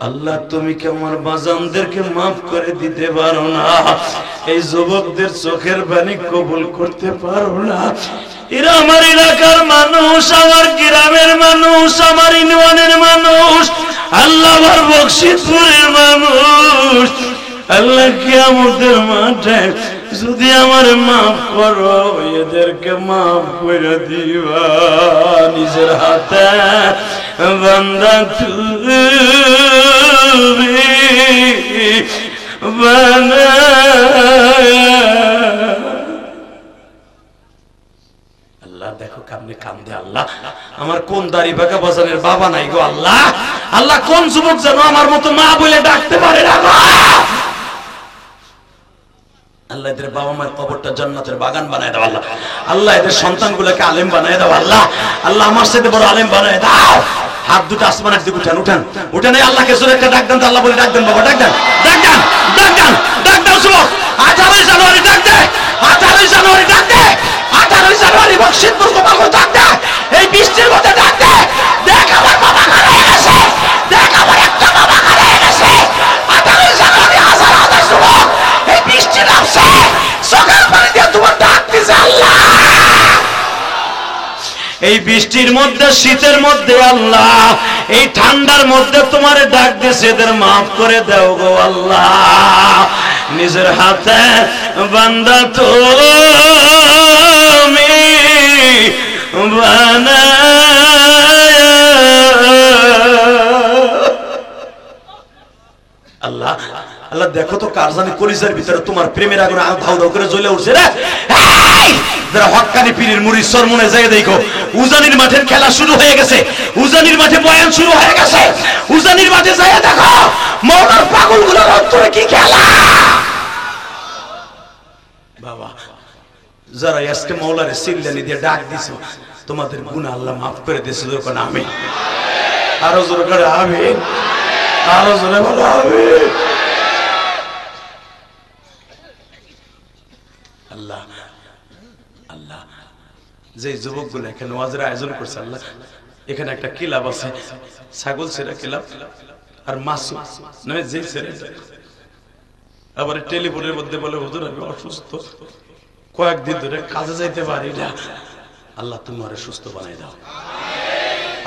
আল্লাহ, তুমি কি আমার বাজানদেরকে মাফ করে দিতে পারো না? এই যুবকদের চোখের পানি কবুল করতে পারো না? এরা আমার এলাকার মানুষ, আমার গ্রামের মানুষ, আমার ইউনিয়নের মানুষ, আল্লাহ আমার বকশিদপুরের মানুষ। আল্লাহ কিয়ামতের মাঠে যদি আমার মাফ করো, এদেরকে মাফ করে দিবা। নিজের হাতে বান্দা তুমি আল্লাহ দেখো কামনে কান্দে। আল্লাহ আমার কোন দাড়ি বাঁকা বাজারের বাবা নাই গো আল্লাহ। আল্লাহ কোন যুবক যেন আমার মতো মা বলে ডাকতে পারে না গো আল্লাহ। এদের বাবা মায়ের কবরটা জান্নাতের বাগান বানায় দাও আল্লাহ। আল্লাহ এদের সন্তানগুলোকে আলেম বানায় দাও আল্লাহ। আল্লাহ আমার সাথে বড় আলেম বানায় দাও। হাত দুটো আসমানের দিকে উঠান, উঠান, উঠান। আল্লাহকে জোরে একটা ডাক দেন, আল্লাহ বলে ডাক দেন, বাবা ডাক দেন, ডাক দেন, ডাক দেন, ডাক দেন যুবক। 18 জানুয়ারি ডাক দে, 18 জানুয়ারি ডাক দে, 18 জানুয়ারি বক্সিতপুর গোপালগঞ্জ ডাক দে, এই বৃষ্টির মধ্যে ডাক দে, দেখ আমার বাবা হারিয়ে গেছে, দেখ আমার একটা বাবা হারিয়ে গেছে। 18 জানুয়ারি হাজার হাজার যুবক এই বৃষ্টি নামছে, চোখের পানি দিয়ে তোমার ডাক দিছে আল্লাহ। এই বৃষ্টির মধ্যে, শীতের মধ্যে আল্লাহ, এই ঠান্ডার মধ্যে তোমার ডাক দিছে, এদের মাফ করে দাও গো আল্লাহ। নিজের হাতে বান্দা তুমি আল্লাহ আল্লাহ দেখো তো কার জানি কলিজার ভিতরে তোমার প্রেমের আগুন ধাউ ধাউ করে জ্বলে উঠছে রে। যারা হক্কানি পীরের মুরিদ সরমনে যায় দেখো, উজানির মাঠের খেলা শুরু হয়ে গেছে, উজানির মাঠে বয়ান শুরু হয়ে গেছে, উজানির মাঠে যায় দেখো মওলার পাগলগুলোর অন্তরে কি খেলা। বাবা যারা আজকে মওলার সিল্লানি দিয়ে ডাক দিছো, তোমাদের গুনাহ আল্লাহ মাফ করে দিয়েছে, যখন আমি আরো জোরে করে আমিন, আরো জোরে বলো আমিন। আল্লাহ আল্লাহ যে যুবকগুলো এখানে ওয়াজের আয়োজন করছে আল্লাহ, এখানে একটা ক্লাব আছে, ছাগল ছেড়া ক্লাব, আর মাসুম নামে যে ছেলেটা আবার টেলিফোনের মধ্যে বলে হুজুর আমি অসুস্থ, কয়েকদিন ধরে কাজে যাইতে পারি না, আল্লাহ তুমি আরে সুস্থ বানাই দাও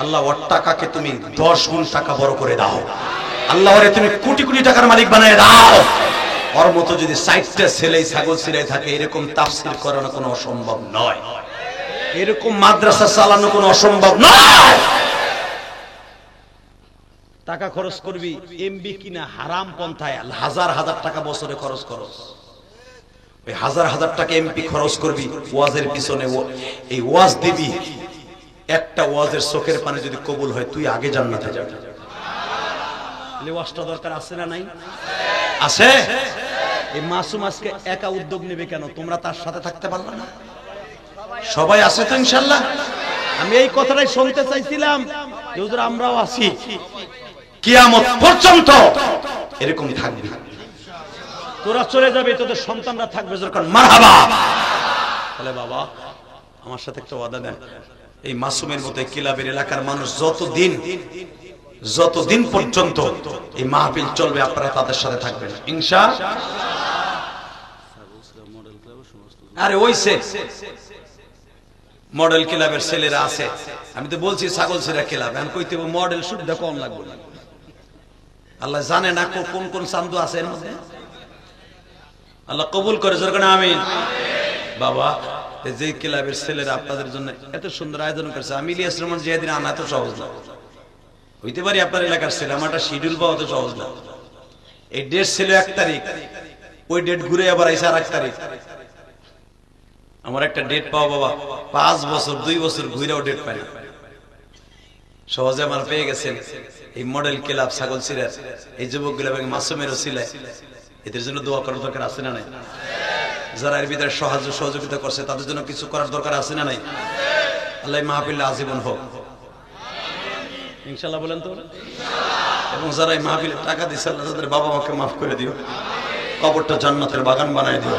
আল্লাহ। ওর টাকাকে তুমি 10 গুণ টাকা বড় করে দাও আল্লাহ, ওরে তুমি কোটি কোটি টাকার মালিক বানাই দাও। ওর মতো যদি 60টা ছেলেই ছাগল ছিঁড়াই থাকে, এরকম তাফসীর করানো কোনো অসম্ভব নয়, এরকম মাদ্রাসা চালানো কোনো অসম্ভব নয়। টাকা খরচ করবি এমবি কিনা হারাম পন্থায়, হাজার হাজার টাকা বছরে খরচ করো, ওই হাজার হাজার টাকা এমপি খরচ করবি ওয়াজের পিছনে, এই ওয়াজ দিবি, একটা ওয়াজের চোখের পানি যদি কবুল হয় তুই আগে জান্নাতে যাবি। ওয়াজটা দরকার আছে না নাই? আছে। এই মাসুম আজকে একা উদ্যোগ নেবে কেন? তোমরা তার সাথে থাকতে পারবে না? সবাই আছে তো ইনশাআল্লাহ? আমি এই কথাটাই শুনতে চাইছিলাম, হুজুর আমরাও আছি, কিয়ামত পর্যন্ত এরকম থাকবি। তোরা চলে যাবে, তোদের সন্তানরা থাকবে যখন মারহাবা। তাহলে বাবা আমার সাথে একটা ওয়াদা দেন, এই মাসুমের মতো ক্লাবের এলাকার মানুষ যতদিন পর্যন্ত এই মাহফিল চলবে আপনারা তাদের সাথে থাকবেন ইনশাআল্লাহ। আরে ওইছে মডেল ক্লাবের ছেলেরা আছে, আমি তো বলছি ছাগল ছেলেরা ক্লাব, আমি কইতে মডেল শুট দেখো কম লাগবে, আল্লাহ জানে না কোন কোন চান্দু আছে এর মধ্যে, আল্লাহ কবুল করে যখন আমিন। বাবা যে ক্লাবের ছেলেরা আপনাদের জন্য এত সুন্দর আয়োজন করেছে, আমি ইলিয়াস রহমান জিয়াদিন আনা এত সহজ না, হইতে পারি আপনার এলাকার ছেলে, আমার একটা শিডিউল পাওয়া তো সহজ না। এই ডেট ছিল 1 তারিখ, ওই ডেট ঘুরে আবার আইসা 1 তারিখ, আমার একটা ডেট পাওয়া বাবা 5 বছর 2 বছর ঘুরেও ডেট পাই, সহজে আমার পেয়ে গেছেন। এই মডেল ক্লাব ছাগল ছিঁড়ার এই যুবকগুলো এবং মাসুমেরও ছিলেন, এদের জন্য দোয়া করার দরকার আছে না নাই? যারা এর ভিতরে সহযোগিতা করছে তাদের জন্য কিছু করার দরকার আছে না নাই? আল্লাহ মাহফিল আজীবন হোক ইনশাআল্লাহ, বলেন তো। এবং যারা এই মাহফিলে টাকা দিচ্ছে আল্লাহ তাদের বাবা মাকে মাফ করে দিও, কবরটা জান্নাতের বাগান বানায় দিও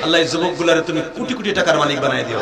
আল্লাহ। এই যুবকগুলারে তুমি কোটি কোটি টাকার মালিক বানায় দিও।